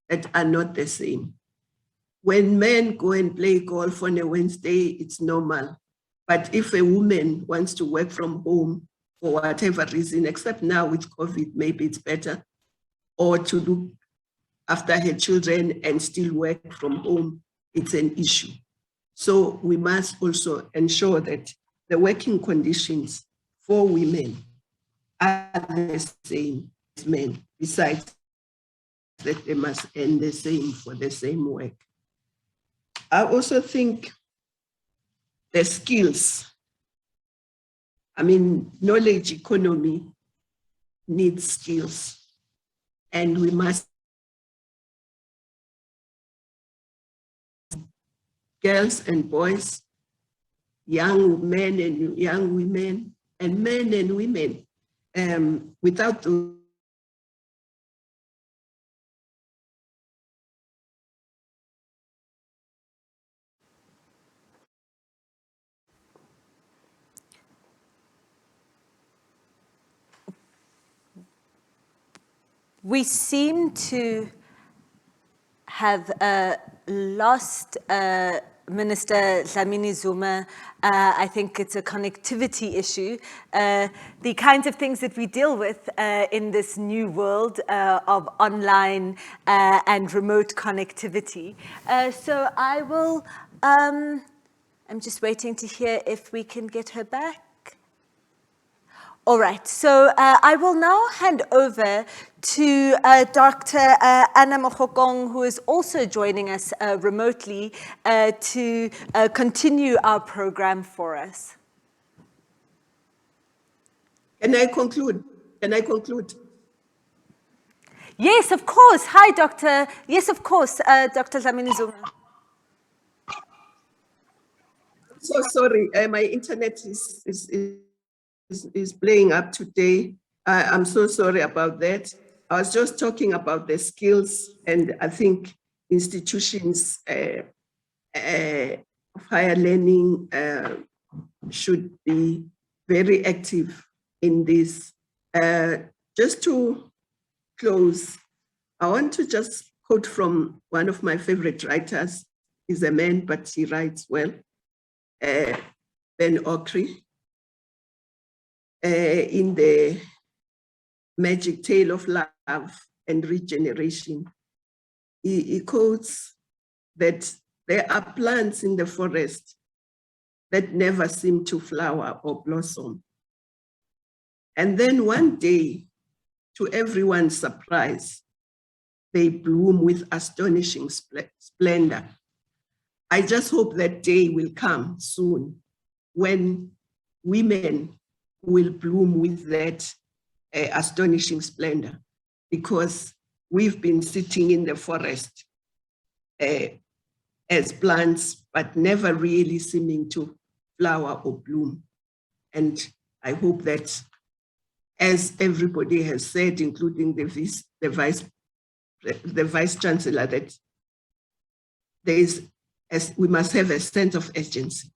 that are not the same. When men go and play golf on a Wednesday, it's normal. But if a woman wants to work from home for whatever reason, except now with COVID, maybe it's better, or to look after her children and still work from home, it's an issue. So we must also ensure that the working conditions for women are the same as men, besides that they must earn the same for the same work. I also think the skills, I mean, knowledge economy needs skills, and we must, girls and boys, young men and young women, and men and women, without the
We seem to have lost Minister Dlamini Zuma. I think it's a connectivity issue. The kinds of things that we deal with in this new world of online and remote connectivity. So I will, I'm just waiting to hear if we can get her back. All right, so I will now hand over to Dr. Anna Mokhokong, who is also joining us remotely to continue our program for us.
Can I conclude? Can I conclude?
Yes, of course. Hi, Doctor. Yes, of course, Dr. Dlamini Zuma.
So sorry, my internet is playing up today. I'm so sorry about that. I was just talking about the skills, and I think institutions of higher learning should be very active in this. Just to close, I want to just quote from one of my favorite writers. He's a man, but he writes well, Ben Okri. in the magic tale of love and regeneration, he quotes that there are plants in the forest that never seem to flower or blossom. And then one day, to everyone's surprise, they bloom with astonishing splendor. I just hope that day will come soon when women will bloom with that astonishing splendor, because we've been sitting in the forest as plants, but never really seeming to flower or bloom. And I hope that, as everybody has said, including the Vice Chancellor, that we must have a sense of urgency.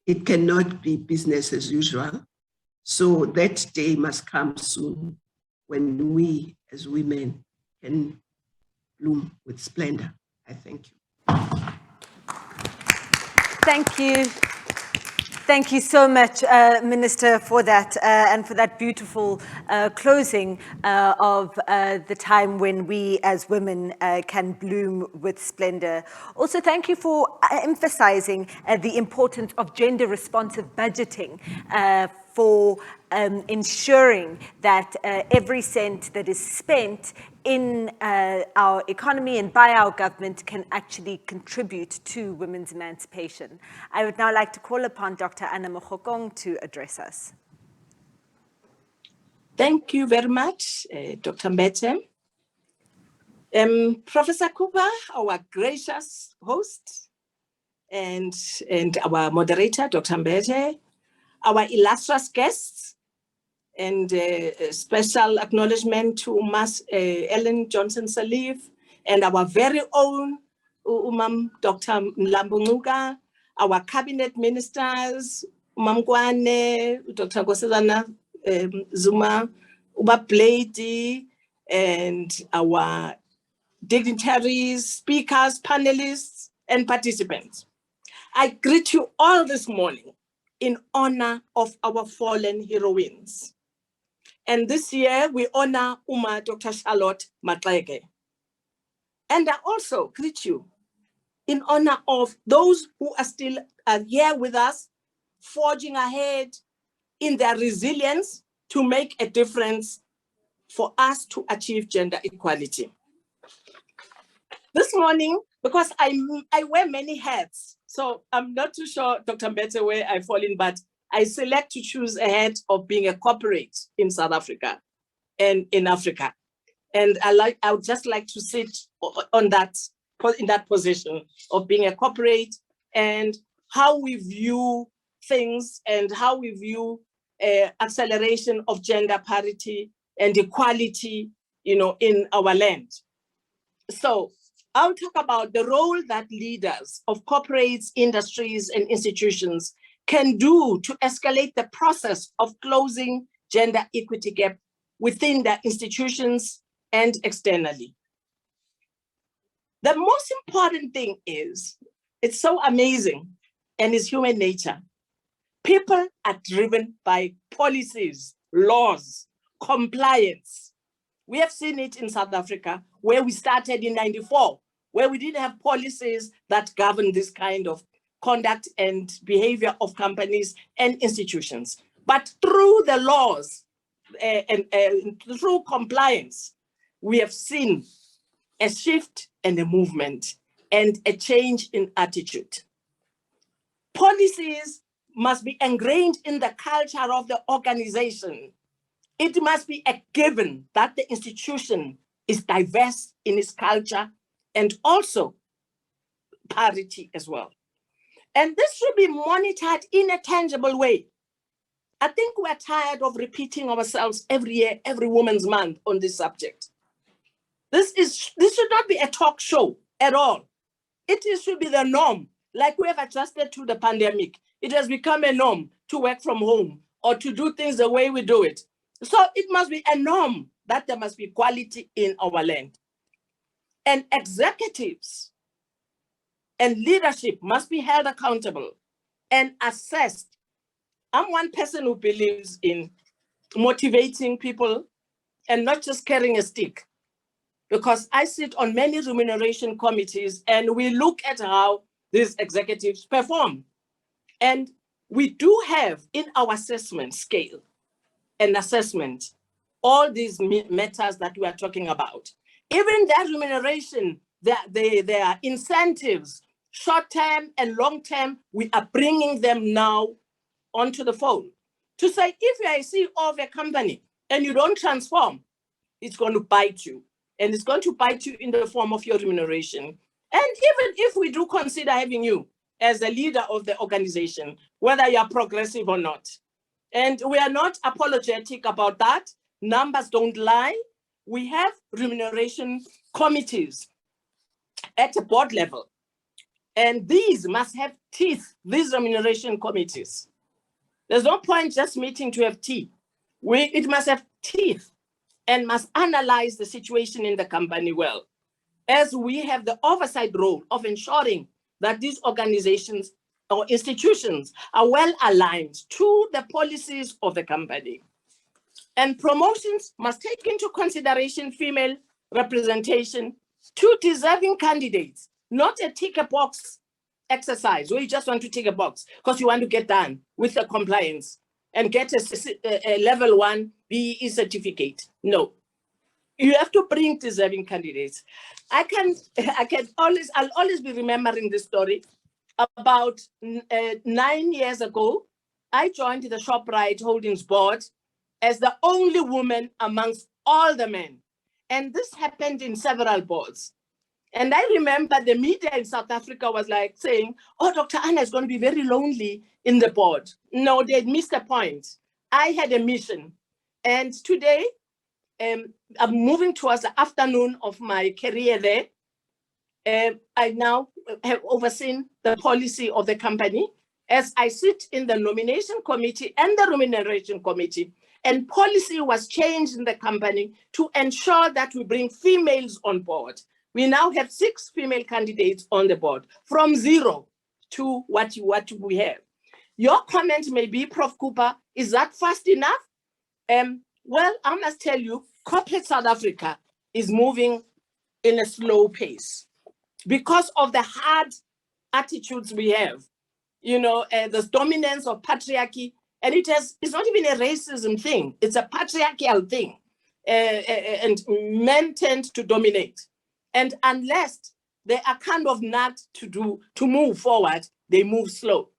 It cannot be business as usual. So that day must come soon when we as women can bloom with splendor. I thank you.
Thank you. Thank you so much, Minister, for that and for that beautiful closing of the time when we as women can bloom with splendor. Also, thank you for emphasizing the importance of gender-responsive budgeting for ensuring that every cent that is spent in our economy and by our government can actually contribute to women's emancipation. I would now like to call upon Dr. Anna Mokhokong to address us.
Thank you very much, Dr. Mbete. Professor Cooper, our gracious host, and our moderator, Dr. Mbete, our illustrious guests, and special acknowledgement to Mas Ellen Johnson-Sirleaf and our very own Dr. Mlambo-Ngcuka, our cabinet ministers, Kwane, Dr. Nkosazana Zuma, Uba Blady, and our dignitaries, speakers, panelists, and participants. I greet you all this morning in honor of our fallen heroines. And this year, we honor Dr. Charlotte Maxeke. And I also greet you in honor of those who are still here with us, forging ahead in their resilience to make a difference for us to achieve gender equality. This morning, because I wear many hats, so I'm not too sure, Dr. Mbete, where I fall in, but I select to choose a hat of being a corporate in South Africa and in Africa. And I would just like to sit on that, in that position of being a corporate and how we view things and how we view acceleration of gender parity and equality, in our land. So I'll talk about the role that leaders of corporates, industries, and institutions can do to escalate the process of closing gender equity gap within their institutions and externally. The most important thing is, it's so amazing, and it's human nature. People are driven by policies, laws, compliance. We have seen it in South Africa, where we started in '94, where we didn't have policies that govern this kind of conduct and behavior of companies and institutions. But through the laws and through compliance, we have seen a shift and a movement and a change in attitude. Policies must be ingrained in the culture of the organization. It must be a given that the institution is diverse in its culture and also parity as well. And this should be monitored in a tangible way. I think we're tired of repeating ourselves every year, every Women's Month on this subject. This should not be a talk show at all. It should be the norm. Like we have adjusted to the pandemic, it has become a norm to work from home or to do things the way we do it. So it must be a norm that there must be equality in our land. And executives and leadership must be held accountable and assessed. I'm one person who believes in motivating people and not just carrying a stick. Because I sit on many remuneration committees and we look at how these executives perform. And we do have in our assessment scale and assessment all these matters that we are talking about. Even their remuneration, their incentives, short-term and long-term, we are bringing them now onto the fold. To say, if you are a CEO of a company and you don't transform, it's going to bite you. And it's going to bite you in the form of your remuneration. And even if we do consider having you as the leader of the organization, whether you are progressive or not, and we are not apologetic about that, numbers don't lie. We have remuneration committees at a board level. And these must have teeth, these remuneration committees. There's no point just meeting to have tea. It must have teeth and must analyze the situation in the company well, as we have the oversight role of ensuring that these organizations or institutions are well aligned to the policies of the company. And promotions must take into consideration female representation to deserving candidates, not a tick a box exercise where you just want to tick a box because you want to get done with the compliance and get a level 1 BEE certificate. No, you have to bring deserving candidates. I'll always be remembering this story. About 9 years ago, I joined the ShopRite Holdings board as the only woman amongst all the men. And this happened in several boards. And I remember the media in South Africa was like saying, oh, Dr. Anna is going to be very lonely in the board. No, they missed a point. I had a mission. And today, I'm moving towards the afternoon of my career there. I now have overseen the policy of the company as I sit in the nomination committee and the remuneration committee. And policy was changed in the company to ensure that we bring females on board. We now have 6 female candidates on the board, from 0 to what we have. Your comment may be, Prof. Cooper, is that fast enough? Well, I must tell you, corporate South Africa is moving in a slow pace because of the hard attitudes we have. You know, the dominance of patriarchy, and it's not even a racism thing, it's a patriarchal thing. And men tend to dominate. And unless they are kind of not to move forward, they move slow.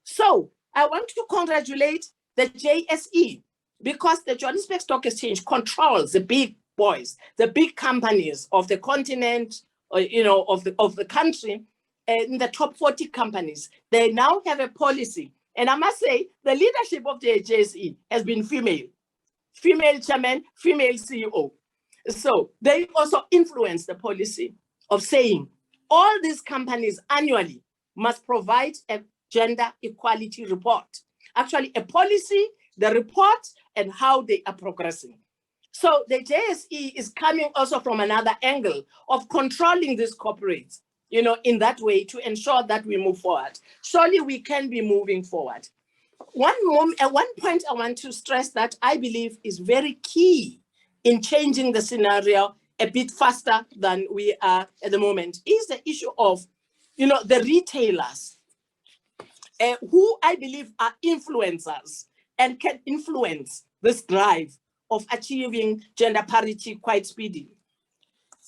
So I want to congratulate the JSE, because the Johannesburg Stock Exchange controls the big boys, the big companies of the continent, or, you know, of the country, in the top 40 companies. They now have a policy. And I must say, the leadership of the JSE has been female chairman, female CEO. So they also influence the policy of saying all these companies annually must provide a gender equality report. Actually, a policy, the report, and how they are progressing. So the JSE is coming also from another angle of controlling these corporates, you know, in that way to ensure that we move forward. Surely we can be moving forward. One point I want to stress that I believe is very key in changing the scenario a bit faster than we are at the moment is the issue of, you know, the retailers who I believe are influencers and can influence this drive of achieving gender parity quite speedily.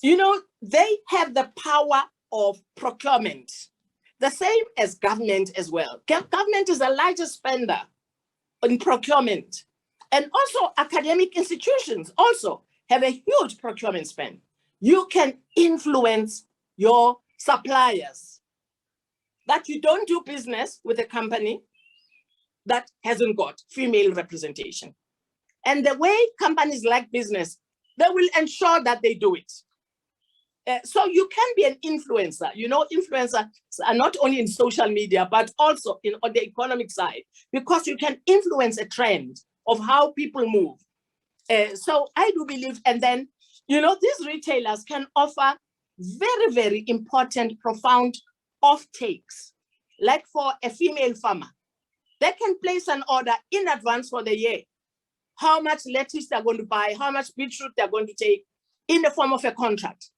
You know, they have the power of procurement, the same as government as well. Government is the largest spender in procurement. And also academic institutions also have a huge procurement spend. You can influence your suppliers that you don't do business with a company that hasn't got female representation. And the way companies like business, they will ensure that they do it. So you can be an influencer. You know, influencers are not only in social media, but also on the economic side, because you can influence a trend of how people move. So I do believe, and then, you know, these retailers can offer very, very important, profound off-takes. Like for a female farmer, they can place an order in advance for the year. how much lettuce they're going to buy, how much beetroot they're going to take in the form of a contract.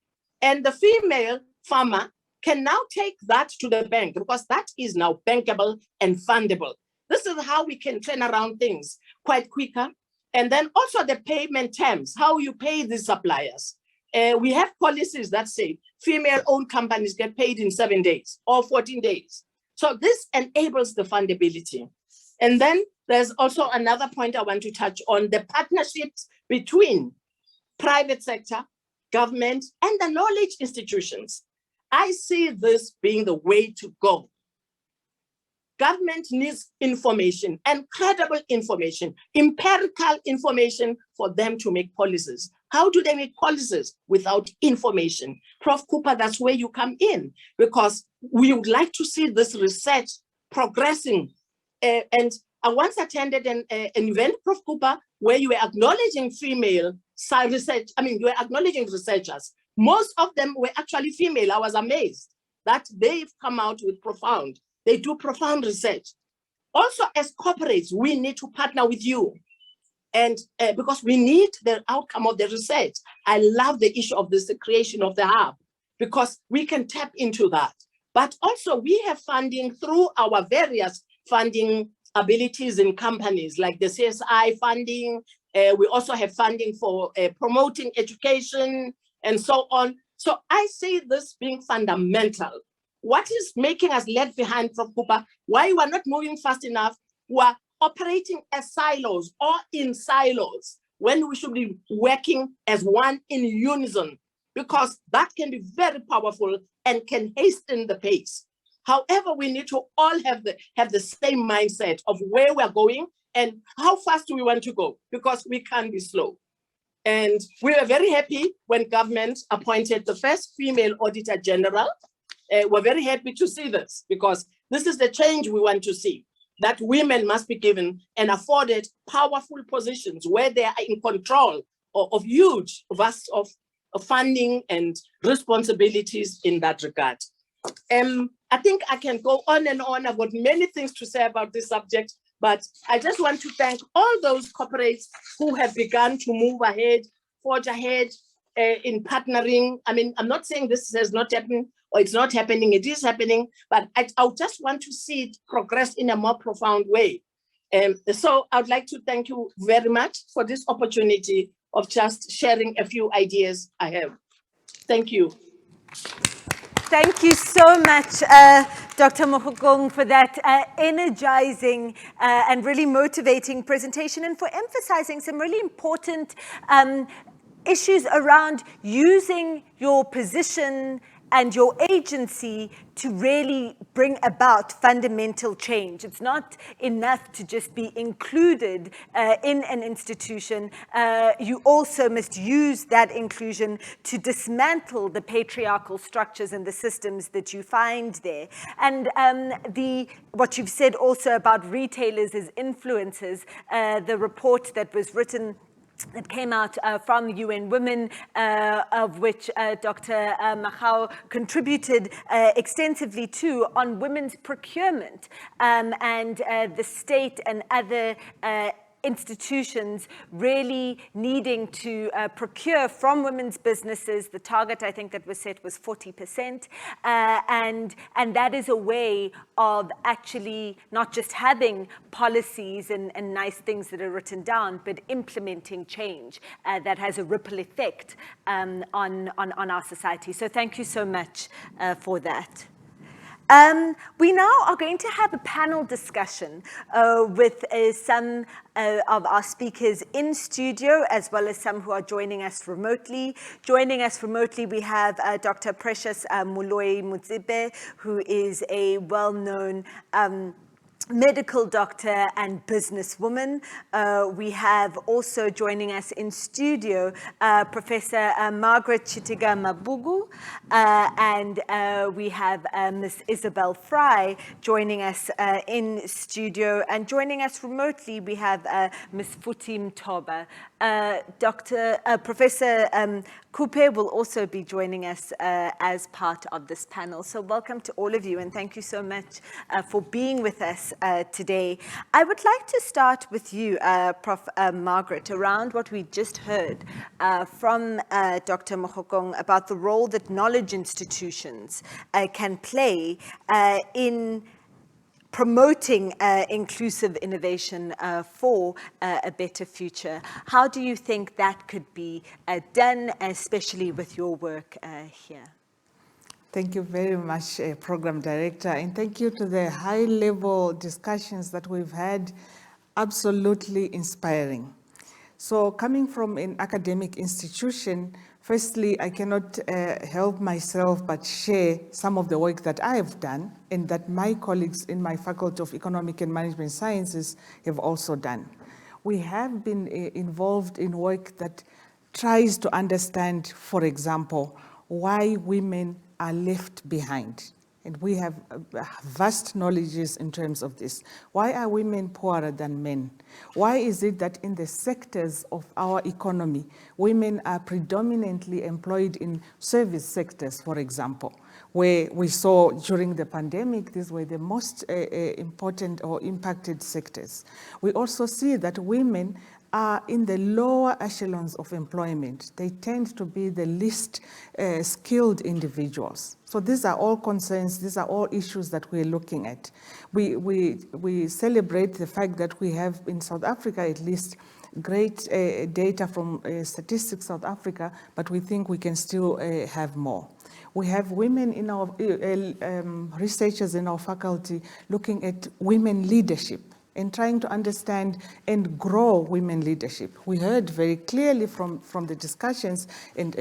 And the female farmer can now take that to the bank because that is now bankable and fundable. This is how we can turn around things quite quicker. And then also the payment terms, how you pay the suppliers. We have policies that say female-owned companies get paid in 7 days or 14 days. So this enables the fundability. And then there's also another point I want to touch on, the partnerships between private sector, government, and the knowledge institutions. I see this being the way to go. Government needs information and credible information, empirical information for them to make policies. How do they make policies without information? Prof. Cooper, that's where you come in, because we would like to see this research progressing. And I once attended an event, Prof. Cooper, where you were acknowledging female research. I mean, you were acknowledging researchers. Most of them were actually female. I was amazed that they've come out with they do profound research. Also, as corporates, we need to partner with you. And because we need the outcome of the research. I love the issue of this, the creation of the hub, because we can tap into that. But also we have funding through our various funding abilities in companies like the CSI funding. We also have funding for promoting education and so on. So I see this being fundamental. What is making us lag behind, Prof. Cooper? Why we're not moving fast enough? We're operating as silos or in silos when we should be working as one in unison, because that can be very powerful and can hasten the pace. However, we need to all have the same mindset of where we're going and how fast do we want to go, because we can't be slow. And we were very happy when government appointed the first female auditor general. We're very happy to see this, because this is the change we want to see, that women must be given and afforded powerful positions where they are in control of huge vast of funding and responsibilities in that regard. I think I can go on and on. I've got many things to say about this subject, but I just want to thank all those corporates who have begun to move ahead, forge ahead in partnering. I mean, I'm not saying this has not happened or it's not happening, it is happening, but I just want to see it progress in a more profound way. So I'd like to thank you very much for this opportunity of just sharing a few ideas I have. Thank you.
Thank you so much, Dr. Mohokong, for that energizing and really motivating presentation, and for emphasizing some really important issues around using your position and your agency to really bring about fundamental change. It's not enough to just be included in an institution. You also must use that inclusion to dismantle the patriarchal structures and the systems that you find there. And what you've said also about retailers as influencers, the report that was written that came out from UN Women, of which Dr. Machau contributed extensively to, on women's procurement and the state and other institutions really needing to procure from women's businesses. The target, I think, that was set was 40%. And that is a way of actually not just having policies and nice things that are written down, but implementing change that has a ripple effect on our society. So thank you so much for that. We now are going to have a panel discussion with some of our speakers in studio, as well as some who are joining us remotely. Joining us remotely, we have Dr. Precious Moloi Mutsipe, who is a well-known medical doctor and businesswoman. We have also joining us in studio Professor Margaret Chitiga Mabugu, and we have Ms. Isabel Fry joining us in studio, and joining us remotely we have Ms. Futim Toba. Professor Coupe will also be joining us as part of this panel. So welcome to all of you, and thank you so much for being with us today. I would like to start with you, Prof. Margaret, around what we just heard from Dr. Mokhokong about the role that knowledge institutions can play in promoting inclusive innovation for a better future. How do you think that could be done, especially with your work here?
Thank you very much, Program Director, and thank you to the high-level discussions that we've had, absolutely inspiring. So coming from an academic institution, firstly, I cannot help myself but share some of the work that I have done and that my colleagues in my Faculty of Economic and Management Sciences have also done. We have been involved in work that tries to understand, for example, why women are left behind. And we have vast knowledges in terms of this. Why are women poorer than men? Why is it that in the sectors of our economy, women are predominantly employed in service sectors, for example, where we saw during the pandemic, these were the most important or impacted sectors. We also see that women are in the lower echelons of employment. They tend to be the least skilled individuals. So these are all concerns, these are all issues that we're looking at. We celebrate the fact that we have in South Africa at least great data from Statistics South Africa, but we think we can still have more. We have women in our, researchers in our faculty looking at women leadership and trying to understand and grow women leadership. We heard very clearly from the discussions and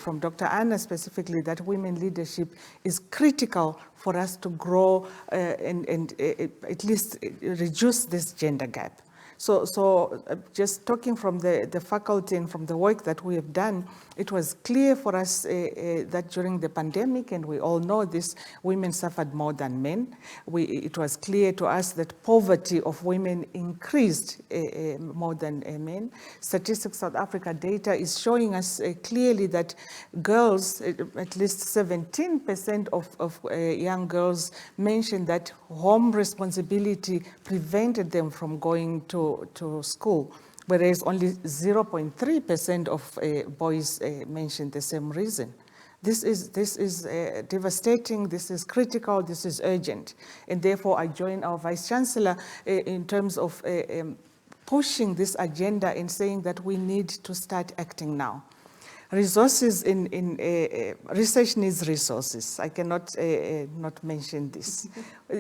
from Dr. Anna specifically that women leadership is critical for us to grow and at least reduce this gender gap. So just talking from the faculty and from the work that we have done, it was clear for us that during the pandemic, and we all know this, women suffered more than men. It was clear to us that poverty of women increased more than men. Statistics South Africa data is showing us clearly that girls, at least 17% of young girls mentioned that home responsibility prevented them from going to school, whereas only 0.3% of boys mentioned the same reason. This is devastating, this is critical, this is urgent. And therefore I join our Vice Chancellor in terms of pushing this agenda and saying that we need to start acting now. Resources research needs resources. I cannot not mention this.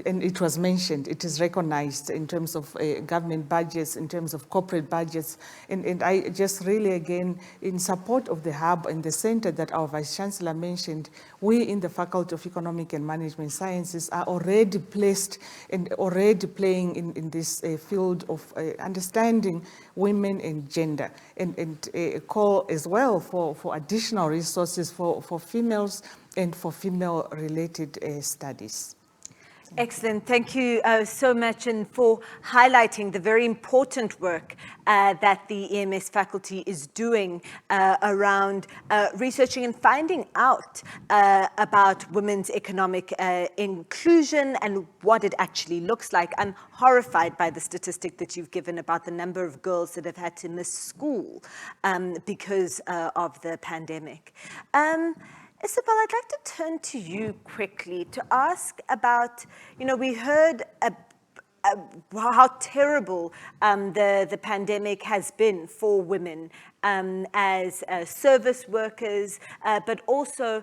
And it was mentioned, it is recognized in terms of government budgets, in terms of corporate budgets. And I just really, again, in support of the hub and the center that our Vice Chancellor mentioned, we in the Faculty of Economic and Management Sciences are already placed and already playing in this field of understanding women and gender, and call as well for additional resources for females and for female-related studies.
Excellent. Thank you so much, and for highlighting the very important work that the EMS faculty is doing around researching and finding out about women's economic inclusion and what it actually looks like. I'm horrified by the statistic that you've given about the number of girls that have had to miss school because of the pandemic. Isabel, I'd like to turn to you quickly to ask about, we heard how terrible the pandemic has been for women as service workers, but also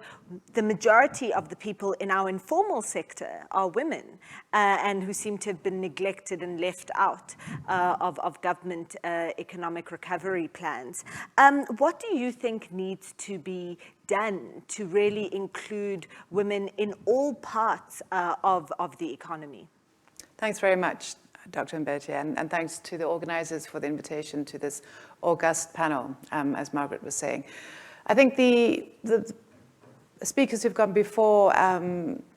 the majority of the people in our informal sector are women and who seem to have been neglected and left out of government economic recovery plans. What do you think needs to be done to really include women in all parts of the economy?
Thanks very much, Dr. Mbete, and thanks to the organizers for the invitation to this august panel, as Margaret was saying. I think the speakers who've gone before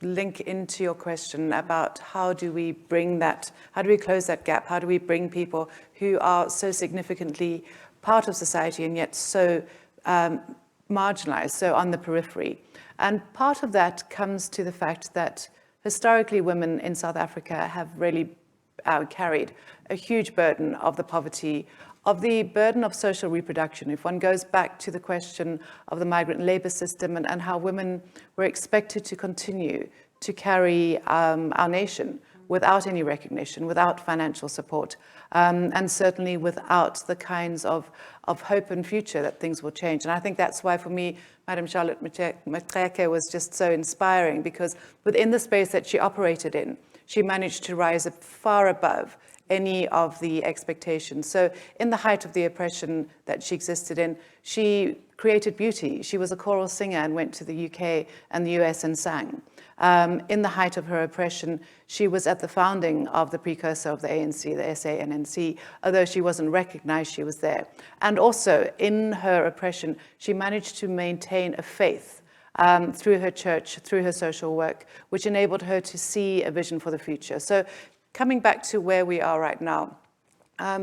link into your question about how do we close that gap? How do we bring people who are so significantly part of society and yet so marginalized, so on the periphery. And part of that comes to the fact that historically women in South Africa have really carried a huge burden of the poverty, of the burden of social reproduction. If one goes back to the question of the migrant labor system and how women were expected to continue to carry our nation without any recognition, without financial support, and certainly without the kinds of hope and future that things will change. And I think that's why, for me, Madam Charlotte Maxeke was just so inspiring, because within the space that she operated in, she managed to rise far above any of the expectations. So in the height of the oppression that she existed in, she created beauty. She was a choral singer and went to the UK and the US and sang. In the height of her oppression, she was at the founding of the precursor of the ANC, the SANNC, although she wasn't recognized, she was there. And also, in her oppression, she managed to maintain a faith through her church, through her social work, which enabled her to see a vision for the future. So coming back to where we are right now,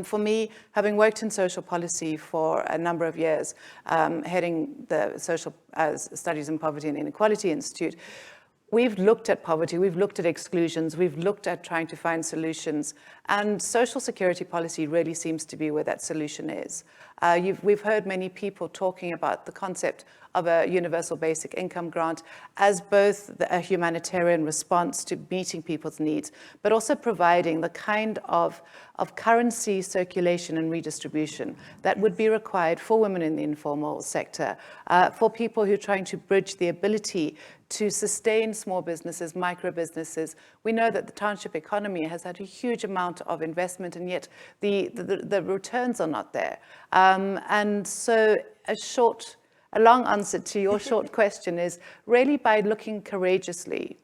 for me, having worked in social policy for a number of years, heading the Social Studies in Poverty and Inequality Institute, we've looked at poverty, we've looked at exclusions, we've looked at trying to find solutions, and social security policy really seems to be where that solution is. We've heard many people talking about the concept of a universal basic income grant as both a humanitarian response to meeting people's needs, but also providing the kind of currency circulation and redistribution that would be required for women in the informal sector, for people who are trying to bridge the ability to sustain small businesses, micro businesses. We know that the township economy has had a huge amount of investment, and yet the returns are not there. And so a long answer to your short question is really by looking courageously,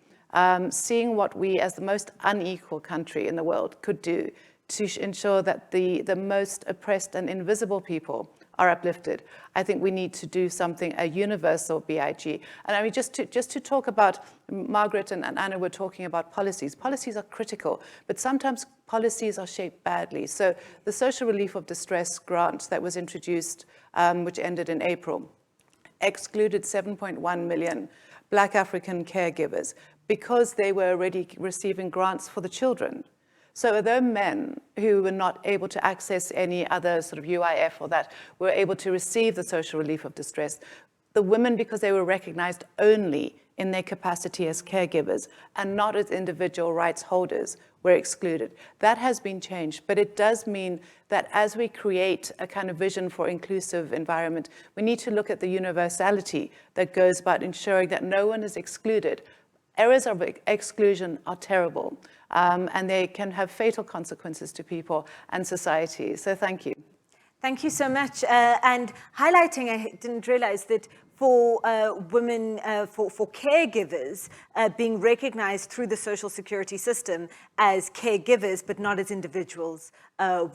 seeing what we as the most unequal country in the world could do to ensure that the most oppressed and invisible people are uplifted. I think we need to do something, a universal BIG. And I mean, just to talk about, Margaret and Anna were talking about policies. Policies are critical, but sometimes policies are shaped badly. So the Social Relief of Distress grant that was introduced, which ended in April, excluded 7.1 million Black African caregivers because they were already receiving grants for the children. So although men who were not able to access any other sort of UIF or that were able to receive the social relief of distress, the women, because they were recognized only in their capacity as caregivers and not as individual rights holders, were excluded. That has been changed, but it does mean that as we create a kind of vision for inclusive environment, we need to look at the universality that goes about ensuring that no one is excluded. Errors of exclusion are terrible, and they can have fatal consequences to people and society. So thank you.
Thank you so much. And highlighting, I didn't realize that for women, for caregivers, being recognized through the social security system as caregivers, but not as individuals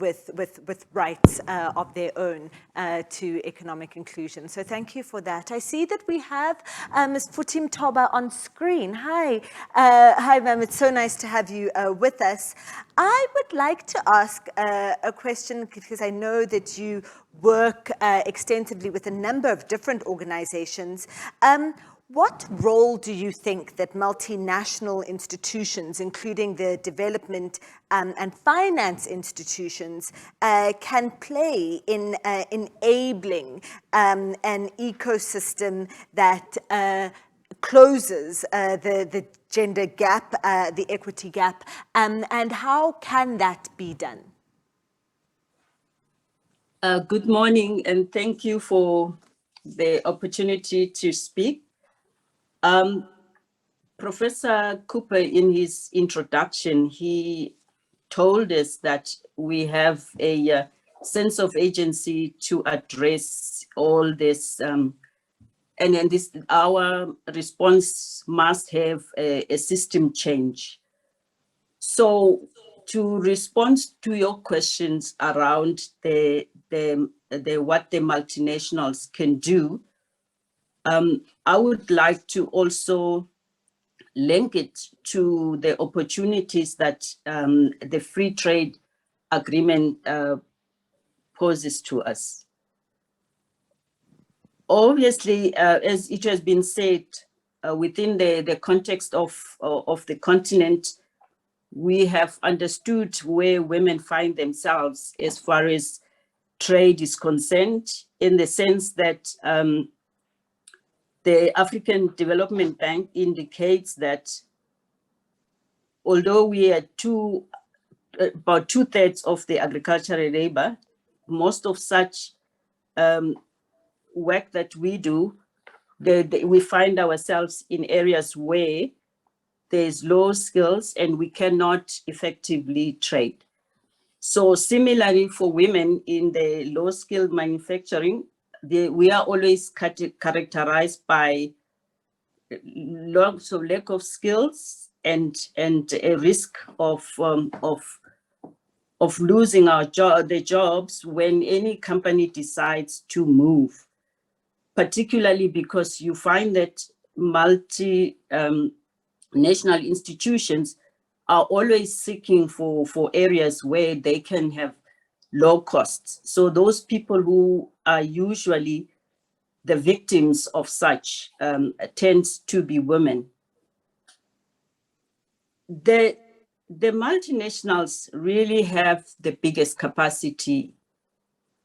with rights of their own to economic inclusion. So thank you for that. I see that we have Ms. Futim Toba on screen. Hi. Hi, ma'am. It's so nice to have you with us. I would like to ask a question, because I know that you work extensively with a number of different organizations. What role do you think that multinational institutions, including the development and finance institutions, can play in enabling an ecosystem that closes the gender gap, the equity gap, and how can that be done?
Good morning, and thank you for the opportunity to speak. Professor Cooper, in his introduction, he told us that we have a sense of agency to address all this, and then our response must have a system change. So to respond to your questions around what the multinationals can do, I would like to also link it to the opportunities that the free trade agreement poses to us. Obviously, as it has been said, within the context of the continent, we have understood where women find themselves as far as trade is concerned, in the sense that the African Development Bank indicates that although we are about 2/3 of the agricultural labor, most of such work that we do, we find ourselves in areas where there's low skills and we cannot effectively trade. So similarly for women in the low skilled manufacturing, we are always characterized by lack of skills and a risk of losing the jobs when any company decides to move, particularly because you find that national institutions are always seeking for areas where they can have low costs. So those people who are usually the victims of such tends to be women. The multinationals really have the biggest capacity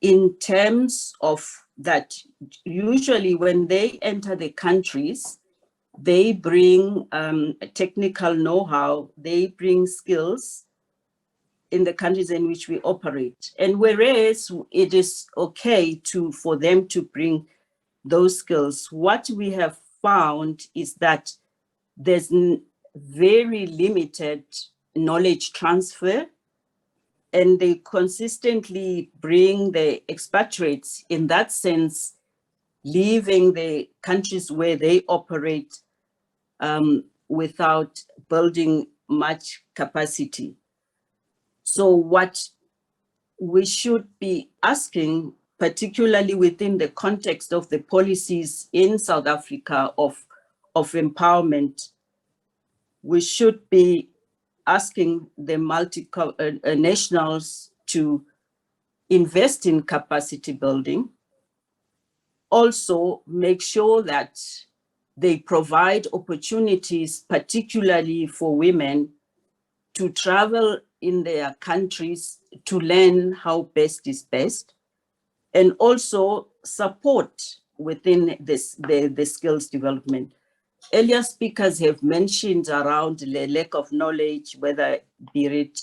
in terms of that. Usually when they enter the countries, they bring technical know-how, they bring skills in the countries in which we operate. And whereas it is okay for them to bring those skills, what we have found is that there's very limited knowledge transfer, and they consistently bring the expatriates, in that sense, leaving the countries where they operate without building much capacity. So what we should be asking, particularly within the context of the policies in South Africa of empowerment, we should be asking the multinationals to invest in capacity building. Also, make sure that they provide opportunities, particularly for women, to travel in their countries to learn how best is best, and also support within the skills development. Earlier speakers have mentioned around the lack of knowledge, whether be it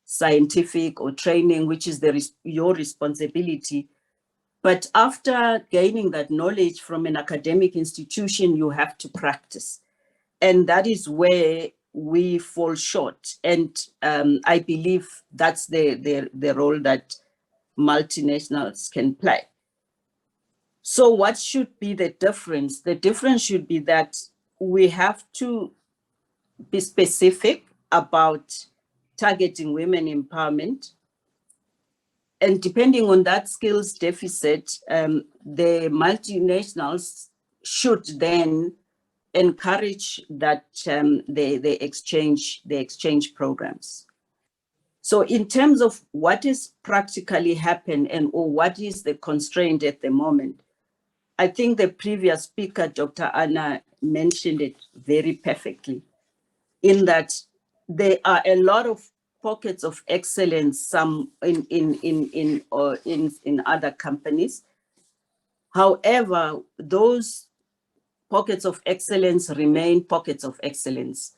scientific or training, which is your responsibility. But after gaining that knowledge from an academic institution, you have to practice. And that is where we fall short. And I believe that's the role that multinationals can play. So what should be the difference? The difference should be that we have to be specific about targeting women empowerment. And depending on that skills deficit, the multinationals should then encourage that the exchange programs. So in terms of what is practically happened or what is the constraint at the moment, I think the previous speaker, Dr. Anna, mentioned it very perfectly, in that there are a lot of pockets of excellence, some in other companies. However, those pockets of excellence remain pockets of excellence.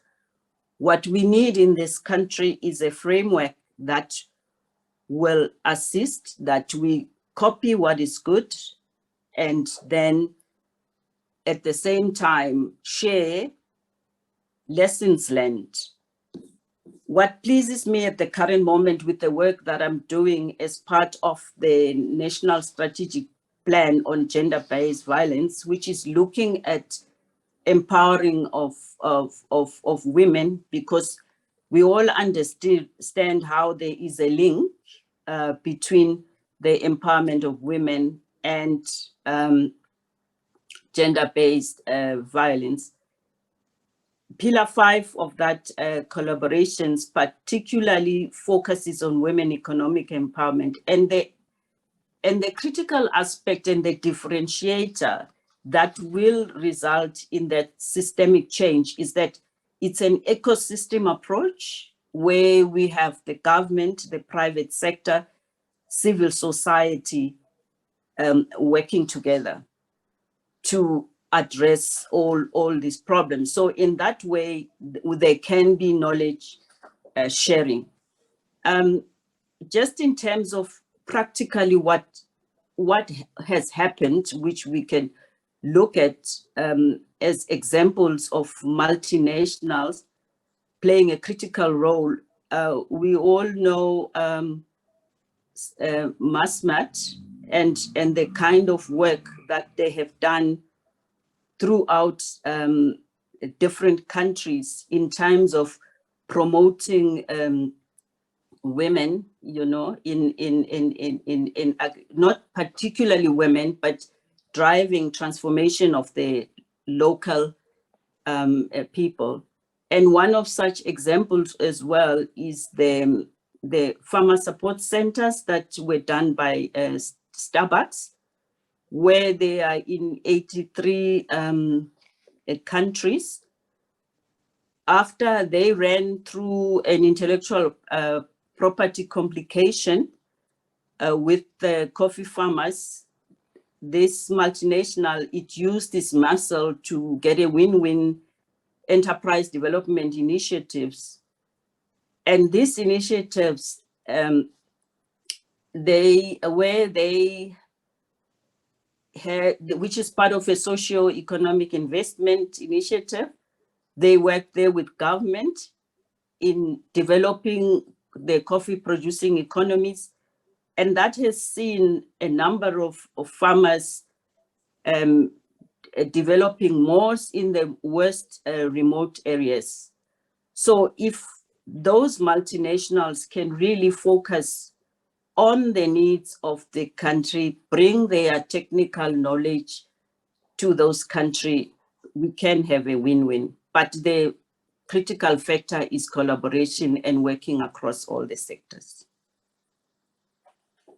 What we need in this country is a framework that will assist, that we copy what is good, and then at the same time share lessons learned. What pleases me at the current moment with the work that I'm doing as part of the National Strategic Plan on Gender-Based Violence, which is looking at empowering of women, because we all understand how there is a link between the empowerment of women and gender-based violence. Pillar 5 of that collaborations particularly focuses on women economic empowerment, and And the critical aspect and the differentiator that will result in that systemic change is that it's an ecosystem approach where we have the government, the private sector, civil society working together to address all these problems. So in that way, there can be knowledge sharing. Just in terms of practically what has happened, which we can look at as examples of multinationals playing a critical role. We all know Masmat and the kind of work that they have done throughout different countries in terms of promoting women, you know, in not particularly women, but driving transformation of the local people. And one of such examples as well is the farmer support centers that were done by Starbucks, where they are in 83 countries. After they ran through an intellectual property complication with the coffee farmers, this multinational, it used this muscle to get a win-win enterprise development initiatives. And these initiatives, they had, which is part of a socio-economic investment initiative, they worked there with government in developing the coffee producing economies. And that has seen a number of farmers developing malls in the worst remote areas. So if those multinationals can really focus on the needs of the country, bring their technical knowledge to those countries, we can have a win-win. But the critical factor is collaboration and working across all the sectors.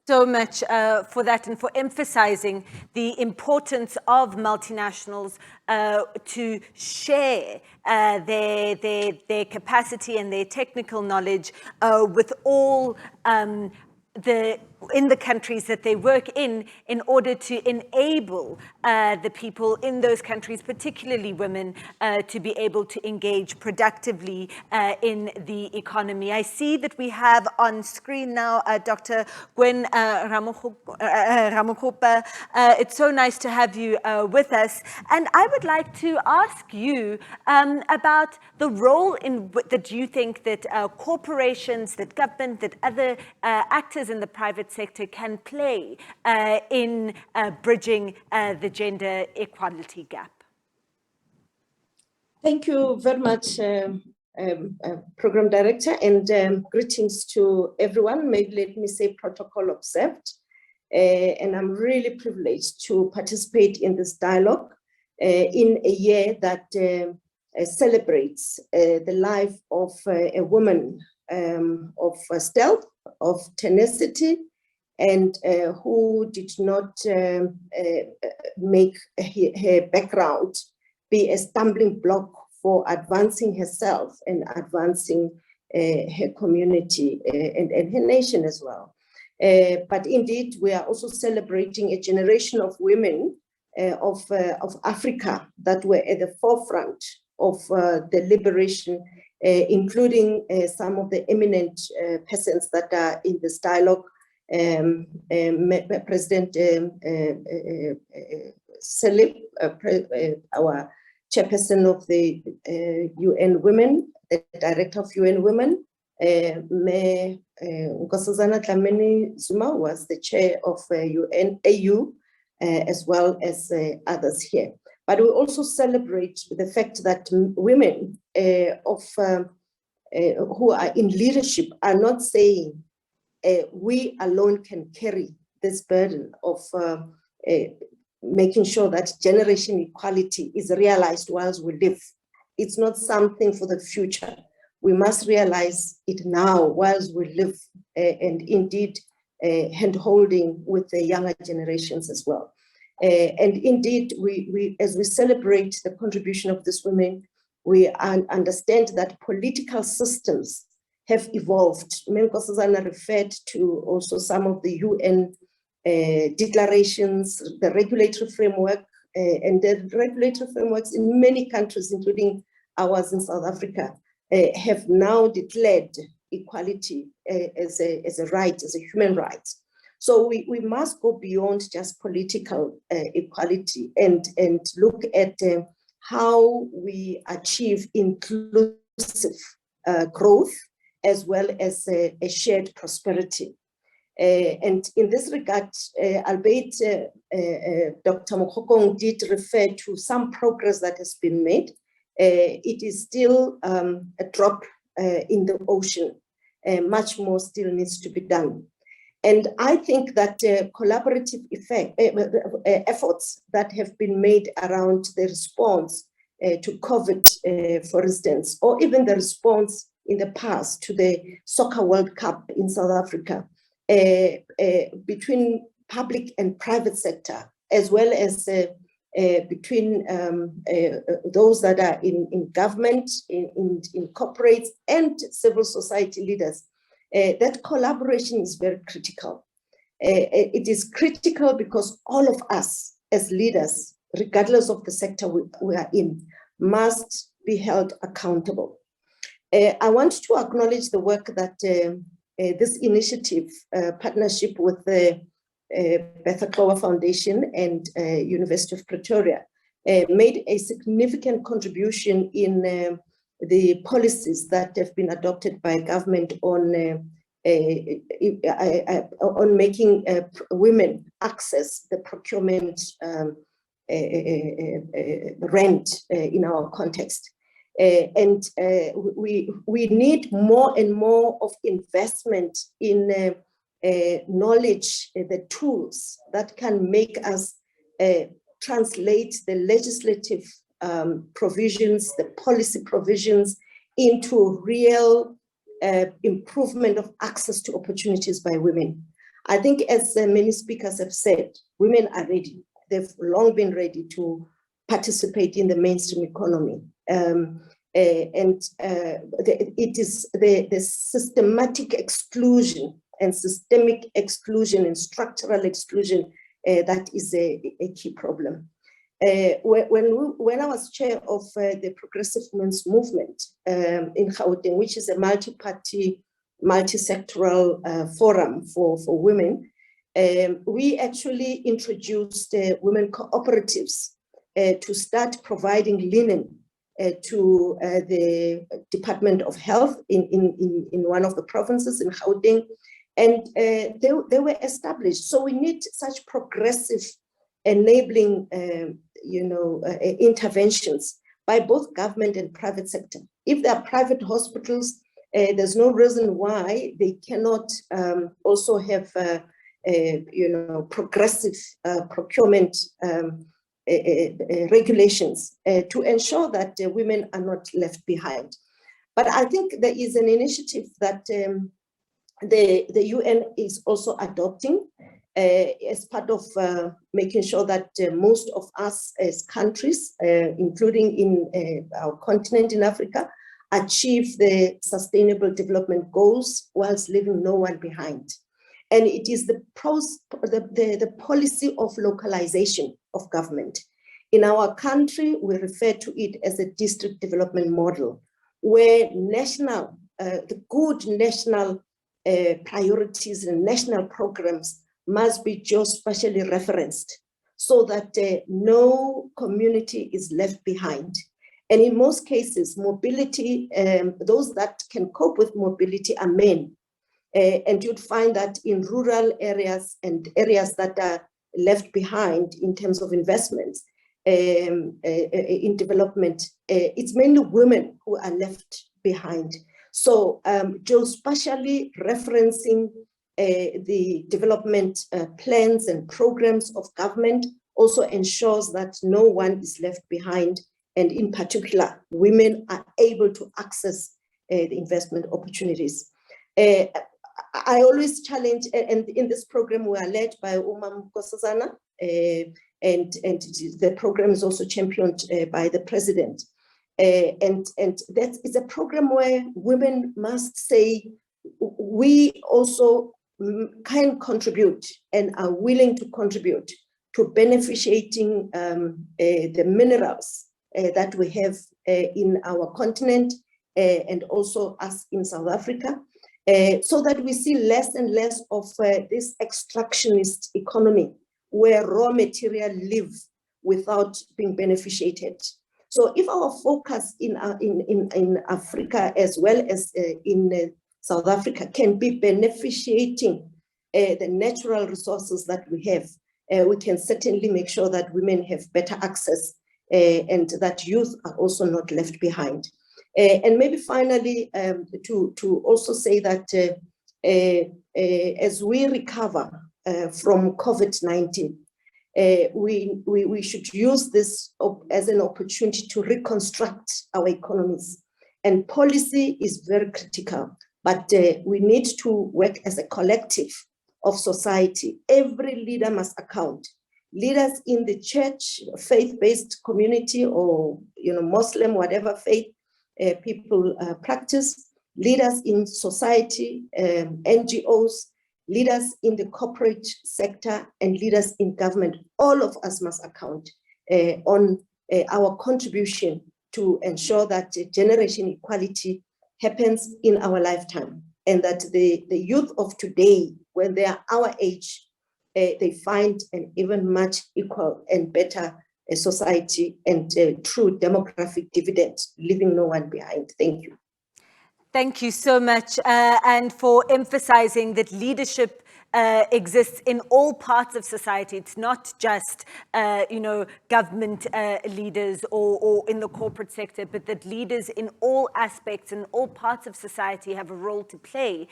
So much for that and for emphasizing the importance of multinationals to share their capacity and their technical knowledge with all in the countries that they work in order to enable the people in those countries, particularly women, to be able to engage productively in the economy. I see that we have on screen now Dr. Gwen Ramokgopa. It's so nice to have you with us. And I would like to ask you about the role that you think that corporations, that government, that other actors in the private sector can play in bridging the gender equality gap.
Thank you very much, Program Director, and greetings to everyone. Maybe let me say protocol observed. And I'm really privileged to participate in this dialogue in a year that celebrates the life of a woman of stealth, of tenacity, and who did not make her background be a stumbling block for advancing herself and advancing her community and her nation as well. But indeed, we are also celebrating a generation of women of Africa that were at the forefront of the liberation, including some of the eminent persons that are in this dialogue. President Selim, our chairperson of the UN Women, the director of UN Women, Nkosazana Dlamini Zuma was the chair of AU, as well as others here. But we also celebrate the fact that women who are in leadership are not saying we alone can carry this burden of making sure that generation equality is realized whilst we live. It's not something for the future. We must realize it now whilst we live. And indeed, hand-holding with the younger generations as well. And indeed, we as we celebrate the contribution of these women, we understand that political systems have evolved. Menkosazana referred to also some of the UN declarations, the regulatory framework, and the regulatory frameworks in many countries, including ours in South Africa, have now declared equality as a right, as a human right. So we must go beyond just political equality and look at how we achieve inclusive growth as well as a shared prosperity. And in this regard, albeit Dr. Mokgokong did refer to some progress that has been made, it is still a drop in the ocean. Much more still needs to be done. And I think that collaborative efforts that have been made around the response to COVID, for instance, or even the response in the past to the Soccer World Cup in South Africa, between public and private sector, as well as between those that are in government, in corporates, and civil society leaders. That collaboration is very critical. It is critical because all of us as leaders, regardless of the sector we are in, must be held accountable. I want to acknowledge the work that this initiative, partnership with the Bertha Klowa Foundation and University of Pretoria, made a significant contribution in the policies that have been adopted by government on making women access the procurement rent in our context. And we need more and more of investment in knowledge, the tools that can make us translate the legislative provisions, the policy provisions into real improvement of access to opportunities by women. I think, as many speakers have said, women are ready. They've long been ready to participate in the mainstream economy. It is the systematic exclusion and systemic exclusion and structural exclusion that is a key problem. When I was chair of the Progressive Women's Movement in Gauteng, which is a multi-party, multi-sectoral forum for women, we actually introduced women cooperatives to start providing linen to the Department of Health in one of the provinces in Gauteng, and they were established. So we need such progressive enabling interventions by both government and private sector. If there are private hospitals, there's no reason why they cannot also have progressive procurement regulations to ensure that women are not left behind. But I think there is an initiative that the UN is also adopting as part of making sure that most of us as countries, including in our continent in Africa, achieve the Sustainable Development Goals whilst leaving no one behind. And it is the policy of localization of government. In our country, we refer to it as a district development model, where the good national priorities and national programs must be geospatially referenced so that no community is left behind. And in most cases, mobility, those that can cope with mobility are men. And you'd find that in rural areas and areas that are left behind in terms of investments in development, it's mainly women who are left behind. So geospatially referencing the development plans and programs of government also ensures that no one is left behind, and in particular, women are able to access the investment opportunities. I always challenge, and in this program we are led by Umam Kosazana, and the program is also championed by the president. And that is a program where women must say, we also can contribute and are willing to contribute to beneficiating the minerals that we have in our continent and also us in South Africa, so that we see less and less of this extractionist economy where raw material live without being beneficiated. So if our focus in Africa as well as in South Africa can be beneficiating the natural resources that we have, we can certainly make sure that women have better access and that youth are also not left behind. And maybe finally, to also say that as we recover from COVID-19, we should use this as an opportunity to reconstruct our economies. And policy is very critical, but we need to work as a collective of society. Every leader must account. Leaders in the church, faith-based community, or Muslim, whatever faith people practice, leaders in society, NGOs, leaders in the corporate sector, and leaders in government. All of us must account on our contribution to ensure that generation equality happens in our lifetime, and that the youth of today, when they are our age, they find an even much equal and better society and true demographic dividend, leaving no one behind. Thank you.
Thank you so much, and for emphasizing that leadership exists in all parts of society. It's not just, government leaders or in the corporate sector, but that leaders in all aspects and all parts of society have a role to play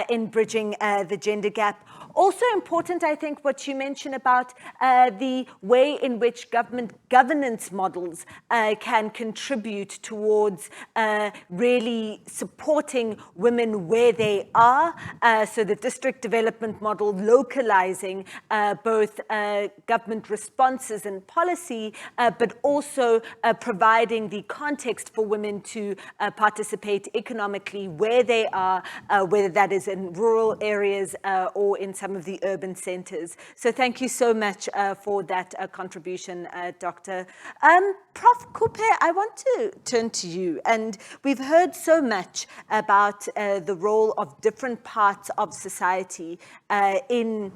in bridging the gender gap. Also important, I think, what you mentioned about the way in which government governance models can contribute towards really supporting women where they are. So the district development model localizing both government responses and policy, but also providing the context for women to participate economically where they are, whether that is in rural areas or in some of the urban centers. So thank you so much for that contribution, Dr. Prof. Coupe, I want to turn to you. And we've heard so much about the role of different parts of society in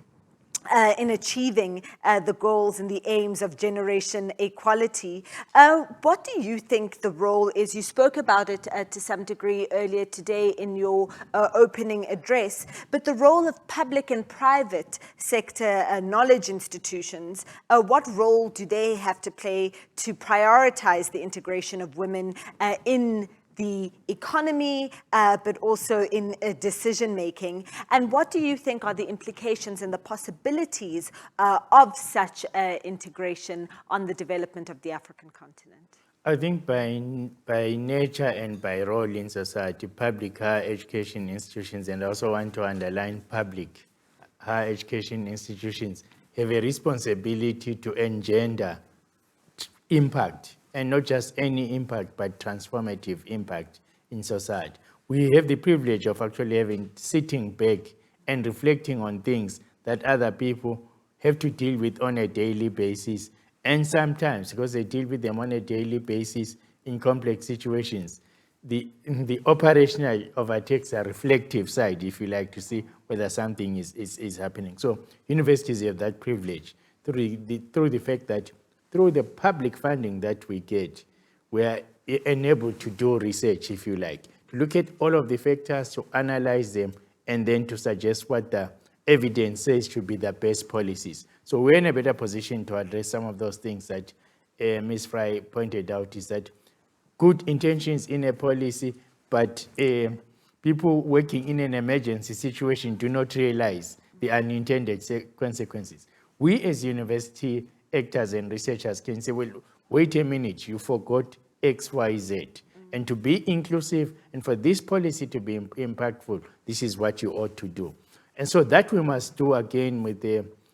achieving the goals and the aims of generation equality. What do you think the role is? You spoke about it to some degree earlier today in your opening address, but the role of public and private sector knowledge institutions, what role do they have to play to prioritize the integration of women in the economy, but also in decision-making? And what do you think are the implications and the possibilities of such integration on the development of the African continent?
I think by nature and by role in society, public higher education institutions, and I also want to underline public higher education institutions, have a responsibility to engender impact, and not just any impact, but transformative impact in society. We have the privilege of actually sitting back and reflecting on things that other people have to deal with on a daily basis. And sometimes, because they deal with them on a daily basis in complex situations, the operational overtakes a reflective side, if you like, to see whether something is happening. So universities have that privilege through the fact that through the public funding that we get, we are enabled to do research, if you like, to look at all of the factors, to analyze them, and then to suggest what the evidence says should be the best policies. So we're in a better position to address some of those things that Ms. Fry pointed out, is that good intentions in a policy, but people working in an emergency situation do not realize the unintended consequences. We as university actors and researchers can say, well, wait a minute, you forgot X, Y, Z. And to be inclusive and for this policy to be impactful, this is what you ought to do. And so that we must do again with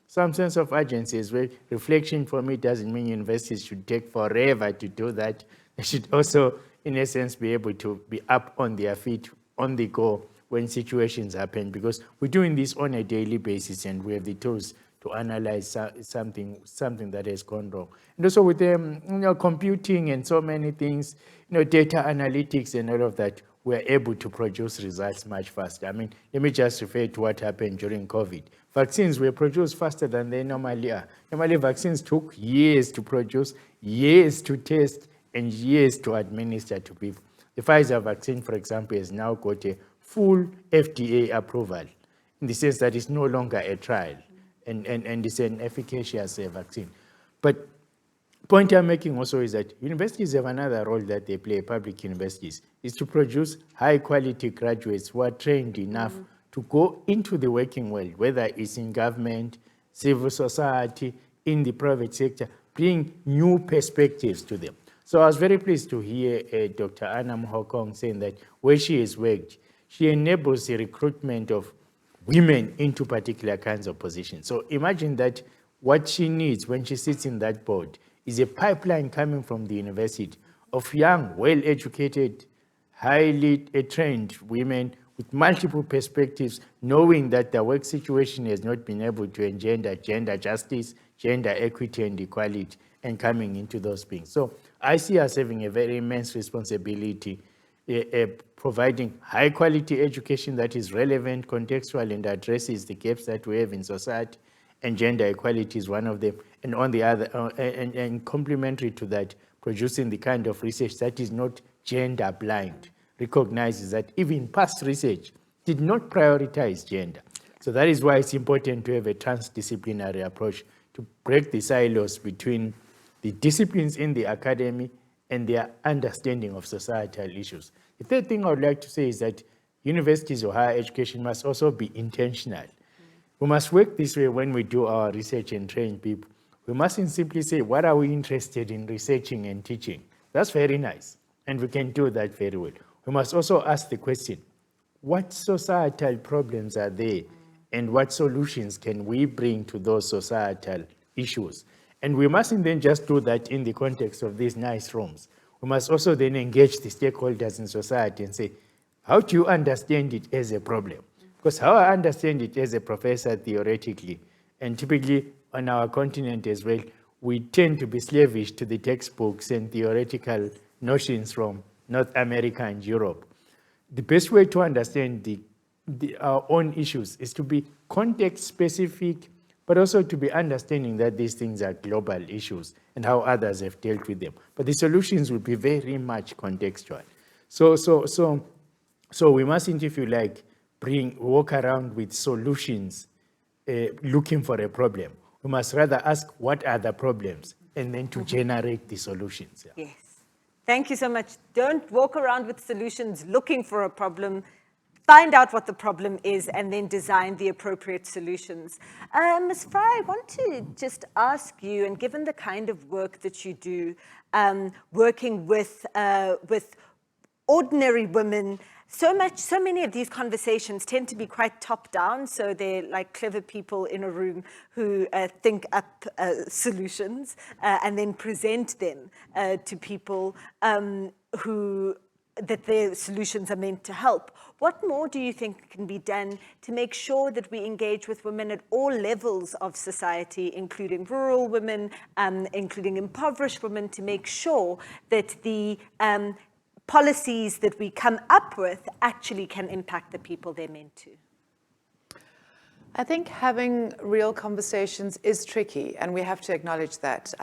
some sense of urgency as well. Reflection for me doesn't mean universities should take forever to do that. They should also, in essence, be able to be up on their feet, on the go when situations happen, because we're doing this on a daily basis and we have the tools to analyze something that has gone wrong. And also with computing and so many things, data analytics and all of that, we're able to produce results much faster. I mean, let me just refer to what happened during COVID. Vaccines were produced faster than they normally are. Normally, vaccines took years to produce, years to test, and years to administer to people. The Pfizer vaccine, for example, has now got a full FDA approval, in the sense that it's no longer a trial, and it's an efficacious vaccine. But point I'm making also is that universities have another role that they play, public universities, is to produce high-quality graduates who are trained enough to go into the working world, whether it's in government, civil society, in the private sector, bring new perspectives to them. So I was very pleased to hear Dr. Anna Mohokong saying that where she has worked, she enables the recruitment of women into particular kinds of positions. So imagine that what she needs when she sits in that board is a pipeline coming from the university of young, well-educated, highly trained women with multiple perspectives, knowing that the work situation has not been able to engender gender justice, gender equity and equality, and coming into those things. So I see us having a very immense responsibility, providing high quality education that is relevant, contextual, and addresses the gaps that we have in society, and gender equality is one of them. And on the other, and complementary to that, producing the kind of research that is not gender blind, recognizes that even past research did not prioritize gender. So that is why it's important to have a transdisciplinary approach to break the silos between the disciplines in the academy and their understanding of societal issues. The third thing I would like to say is that universities or higher education must also be intentional. We must work this way when we do our research and train people. We mustn't simply say, what are we interested in researching and teaching? That's very nice, and we can do that very well. We must also ask the question, what societal problems are there, and what solutions can we bring to those societal issues? And we mustn't then just do that in the context of these nice rooms. We must also then engage the stakeholders in society and say, how do you understand it as a problem? Because how I understand it as a professor theoretically, and typically on our continent as well, we tend to be slavish to the textbooks and theoretical notions from North America and Europe. The best way to understand our own issues is to be context-specific, but also to be understanding that these things are global issues and how others have dealt with them. But the solutions will be very much contextual. So we mustn't, if you like, walk around with solutions looking for a problem. We must rather ask what are the problems and then to generate the solutions. Yeah.
Yes. Thank you so much. Don't walk around with solutions looking for a problem. Find out what the problem is and then design the appropriate solutions. Ms. Fry, I want to just ask you, and given the kind of work that you do, working with ordinary women, so many of these conversations tend to be quite top-down, so they're like clever people in a room who think up solutions and then present them to people that their solutions are meant to help. What more do you think can be done to make sure that we engage with women at all levels of society, including rural women, including impoverished women, to make sure that the policies that we come up with actually can impact the people they're meant to?
I think having real conversations is tricky, and we have to acknowledge that.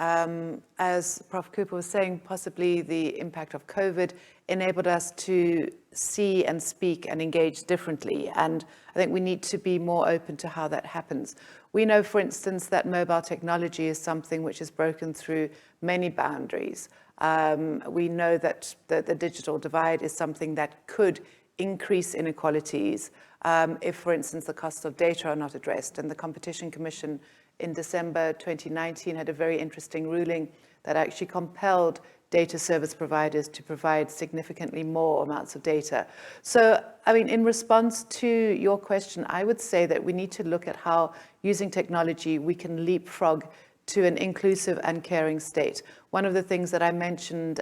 As Prof. Cooper was saying, possibly the impact of COVID enabled us to see and speak and engage differently, and I think we need to be more open to how that happens. We know, for instance, that mobile technology is something which has broken through many boundaries. We know that the digital divide is something that could increase inequalities if, for instance, the costs of data are not addressed. And the Competition Commission in December 2019 had a very interesting ruling that actually compelled data service providers to provide significantly more amounts of data. So, I mean, in response to your question, I would say that we need to look at how using technology we can leapfrog to an inclusive and caring state. One of the things that I mentioned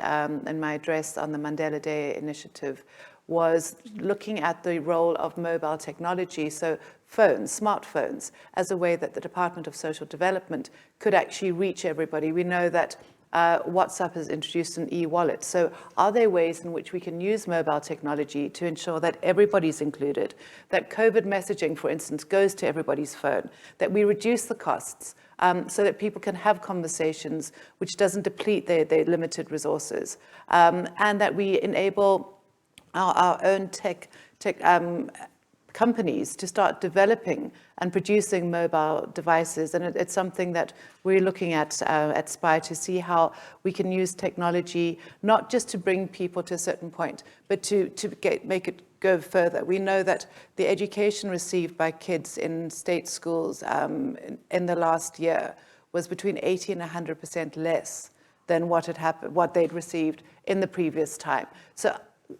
in my address on the Mandela Day initiative was looking at the role of mobile technology, so phones, smartphones, as a way that the Department of Social Development could actually reach everybody. We know that WhatsApp has introduced an e-wallet. So are there ways in which we can use mobile technology to ensure that everybody's included, that COVID messaging, for instance, goes to everybody's phone, that we reduce the costs so that people can have conversations which doesn't deplete their limited resources, and that we enable our own tech companies to start developing and producing mobile devices. And it's something that we're looking at SPI to see how we can use technology, not just to bring people to a certain point, but to make it go further. We know that the education received by kids in state schools in the last year was between 80 and 100% less than what had happened, what they'd received in the previous time. So,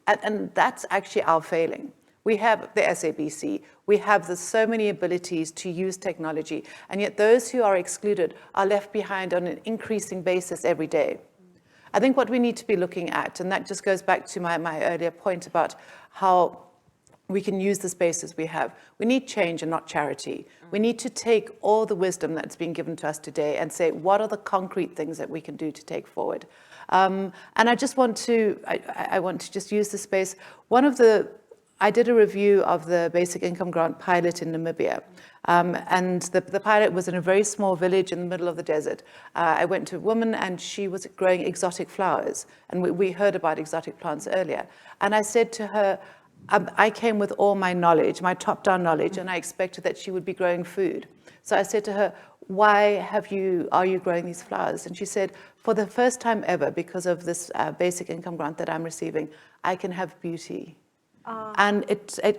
and that's actually our failing. We have the SABC, we have so many abilities to use technology, and yet those who are excluded are left behind on an increasing basis every day. I think what we need to be looking at, and that just goes back to my earlier point about how we can use the spaces we have. We need change and not charity. We need to take all the wisdom that's been given to us today and say, what are the concrete things that we can do to take forward? And I just want to, I want to just use the space. I did a review of the basic income grant pilot in Namibia. And the pilot was in a very small village in the middle of the desert. I went to a woman and she was growing exotic flowers. And we heard about exotic plants earlier. And I said to her, I came with all my knowledge, my top-down knowledge, and I expected that she would be growing food. So I said to her, why are you growing these flowers? And she said, for the first time ever, because of this basic income grant that I'm receiving, I can have beauty. And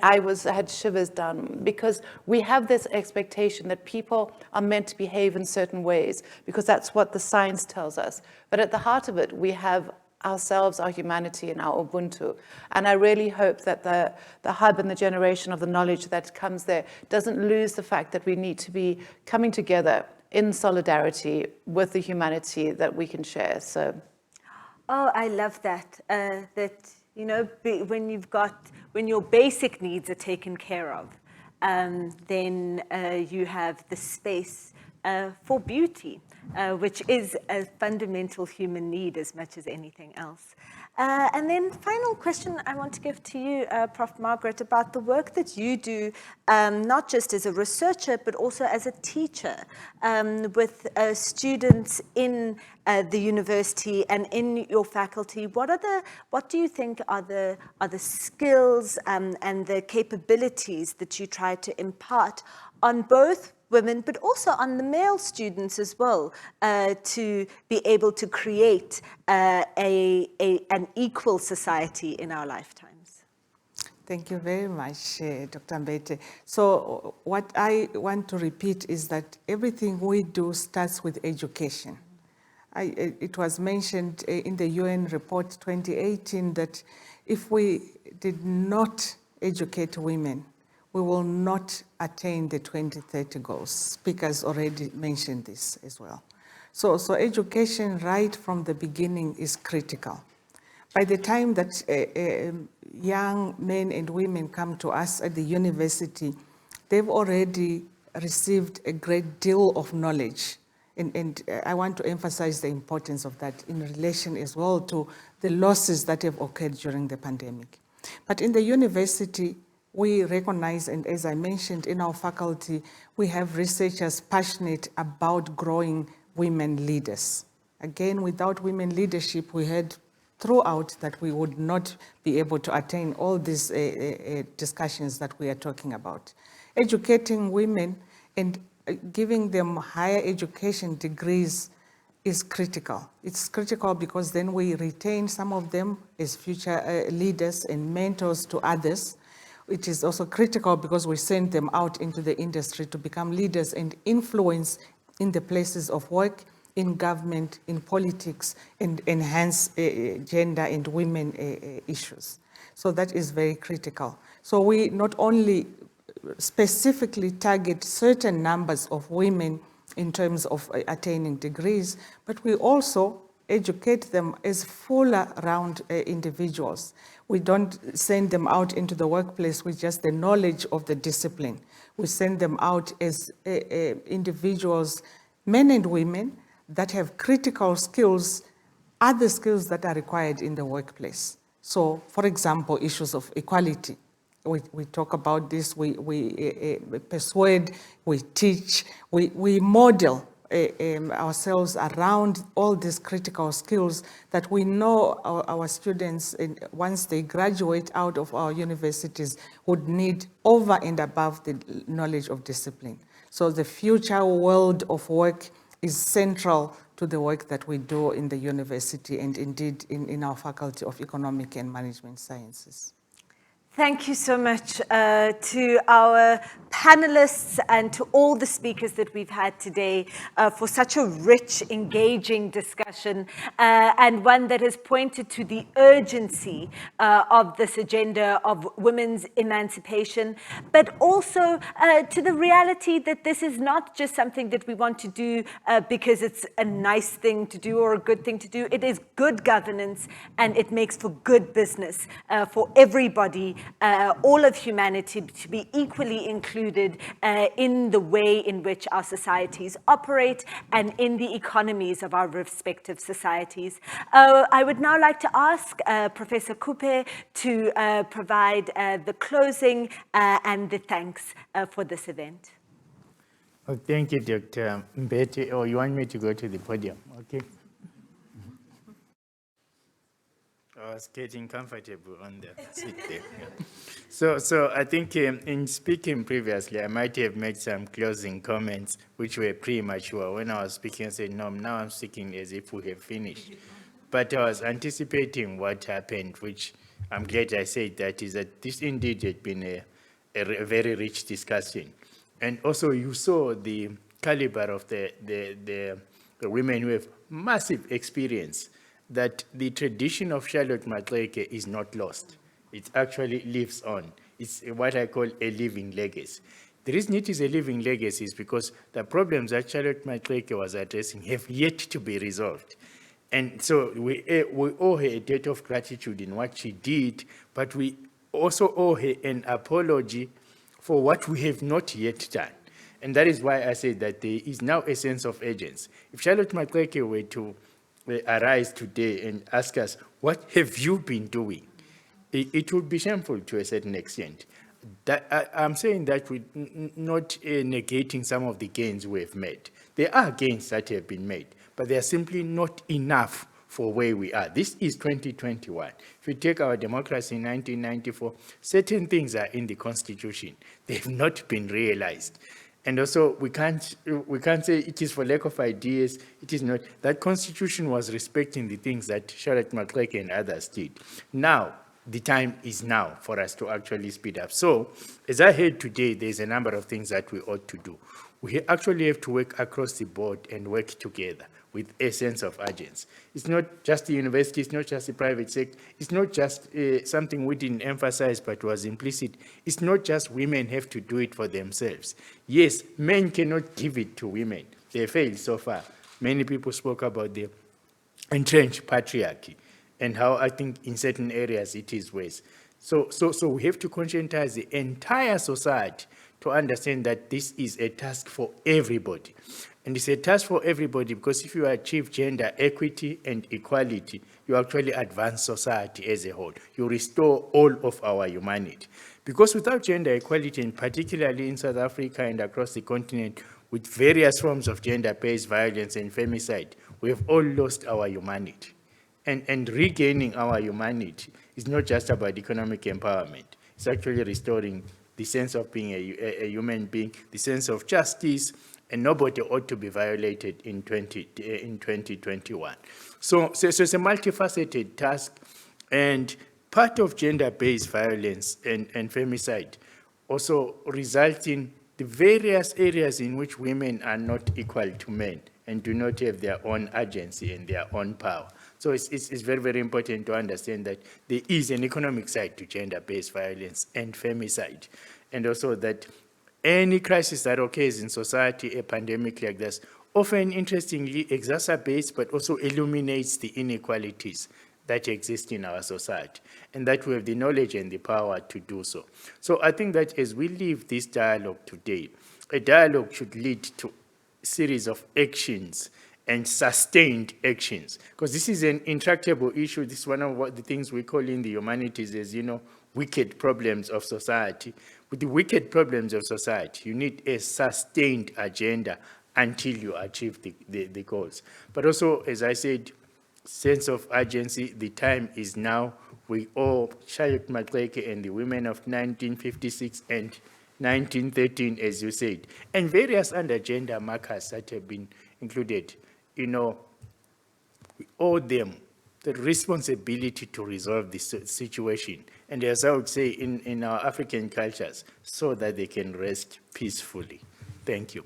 I had shivers down, because we have this expectation that people are meant to behave in certain ways, because that's what the science tells us. But at the heart of it, we have ourselves, our humanity, and our Ubuntu. And I really hope that the hub and the generation of the knowledge that comes there doesn't lose the fact that we need to be coming together in solidarity with the humanity that we can share. So,
oh, I love that. You know, when your basic needs are taken care of, then you have the space for beauty, which is a fundamental human need as much as anything else. And then final question I want to give to you, Prof. Margaret, about the work that you do, not just as a researcher, but also as a teacher with students in the university and in your faculty. What do you think are the skills and the capabilities that you try to impart on both women, but also on the male students as well, to be able to create an equal society in our lifetimes?
Thank you very much, Dr. Mbete. So what I want to repeat is that everything we do starts with education. It was mentioned in the UN report 2018 that if we did not educate women, we will not attain the 2030 goals. Speakers already mentioned this as well. So education right from the beginning is critical. By the time that young men and women come to us at the university, they've already received a great deal of knowledge. And I want to emphasize the importance of that in relation as well to the losses that have occurred during the pandemic. But in the university, we recognize, and as I mentioned in our faculty, we have researchers passionate about growing women leaders. Again, without women leadership, we heard throughout that we would not be able to attain all these discussions that we are talking about. Educating women and giving them higher education degrees is critical. It's critical because then we retain some of them as future leaders and mentors to others. It is also critical because we send them out into the industry to become leaders and influence in the places of work in government, in politics, and enhance gender and women issues. So that is very critical. So we not only specifically target certain numbers of women in terms of attaining degrees, but we also educate them as full-round individuals. We don't send them out into the workplace with just the knowledge of the discipline. We send them out as individuals, men and women, that have critical skills, other skills that are required in the workplace. So, for example, issues of equality. We talk about this, we persuade, we teach, we model ourselves around all these critical skills that we know our students, once they graduate out of our universities, would need over and above the knowledge of discipline. So the future world of work is central to the work that we do in the university and indeed in our Faculty of Economic and Management Sciences.
Thank you so much to our panelists and to all the speakers that we've had today for such a rich, engaging discussion and one that has pointed to the urgency of this agenda of women's emancipation, but also to the reality that this is not just something that we want to do because it's a nice thing to do or a good thing to do. It is good governance and it makes for good business for everybody, all of humanity, to be equally included in the way in which our societies operate and in the economies of our respective societies. I would now like to ask Professor Kupe to provide the closing and the thanks for this event.
Oh, thank you, Dr. Mbete. Oh, you want me to go to the podium? Okay. I was getting comfortable on the seat there. Yeah. So I think in speaking previously, I might have made some closing comments which were premature. When I was speaking, I said, no, now I'm speaking as if we have finished. But I was anticipating what happened, which I'm glad I said that, is that this indeed had been a very rich discussion. And also you saw the caliber of the women who have massive experience, that the tradition of Charlotte Maxeke is not lost. It actually lives on. It's what I call a living legacy. The reason it is a living legacy is because the problems that Charlotte Maxeke was addressing have yet to be resolved. And so we owe her a debt of gratitude in what she did, but we also owe her an apology for what we have not yet done. And that is why I say that there is now a sense of urgency. If Charlotte Maxeke were to arise today and ask us, what have you been doing? It would be shameful to a certain extent. I'm saying that we're not negating some of the gains we have made. There are gains that have been made, but they are simply not enough for where we are. This is 2021. If you take our democracy in 1994, certain things are in the Constitution. They have not been realized. And also, we can't say it is for lack of ideas. It is not. That Constitution was respecting the things that Charlotte Maxeke and others did. Now, the time is now for us to actually speed up. So, as I heard today, there's a number of things that we ought to do. We actually have to work across the board and work together with a sense of urgency. It's not just the university, it's not just the private sector, it's not just something we didn't emphasize but was implicit. It's not just women have to do it for themselves. Yes, men cannot give it to women. They failed so far. Many people spoke about the entrenched patriarchy and how I think in certain areas it is worse. So we have to conscientize the entire society to understand that this is a task for everybody. And it's a task for everybody because if you achieve gender equity and equality, you actually advance society as a whole. You restore all of our humanity. Because without gender equality, and particularly in South Africa and across the continent, with various forms of gender-based violence and femicide, we have all lost our humanity. And regaining our humanity is not just about economic empowerment. It's actually restoring the sense of being a human being, the sense of justice, and nobody ought to be violated in 2021. So it's a multifaceted task, and part of gender-based violence and femicide also results in the various areas in which women are not equal to men and do not have their own agency and their own power. So it's very, very important to understand that there is an economic side to gender-based violence and femicide, and also that any crisis that occurs in society, a pandemic like this, often interestingly exacerbates but also illuminates the inequalities that exist in our society, and that we have the knowledge and the power to do so. So I think that as we leave this dialogue today, a dialogue should lead to a series of actions and sustained actions, because this is an intractable issue. This is one of the things we call in the humanities as, wicked problems of society. With the wicked problems of society, you need a sustained agenda until you achieve the goals. But also, as I said, sense of urgency, the time is now. We all, Maxeke and the women of 1956 and 1913, as you said, and various other gender markers that have been included, we owe them the responsibility to resolve this situation. And as I would say in our African cultures, so that they can rest peacefully. Thank you.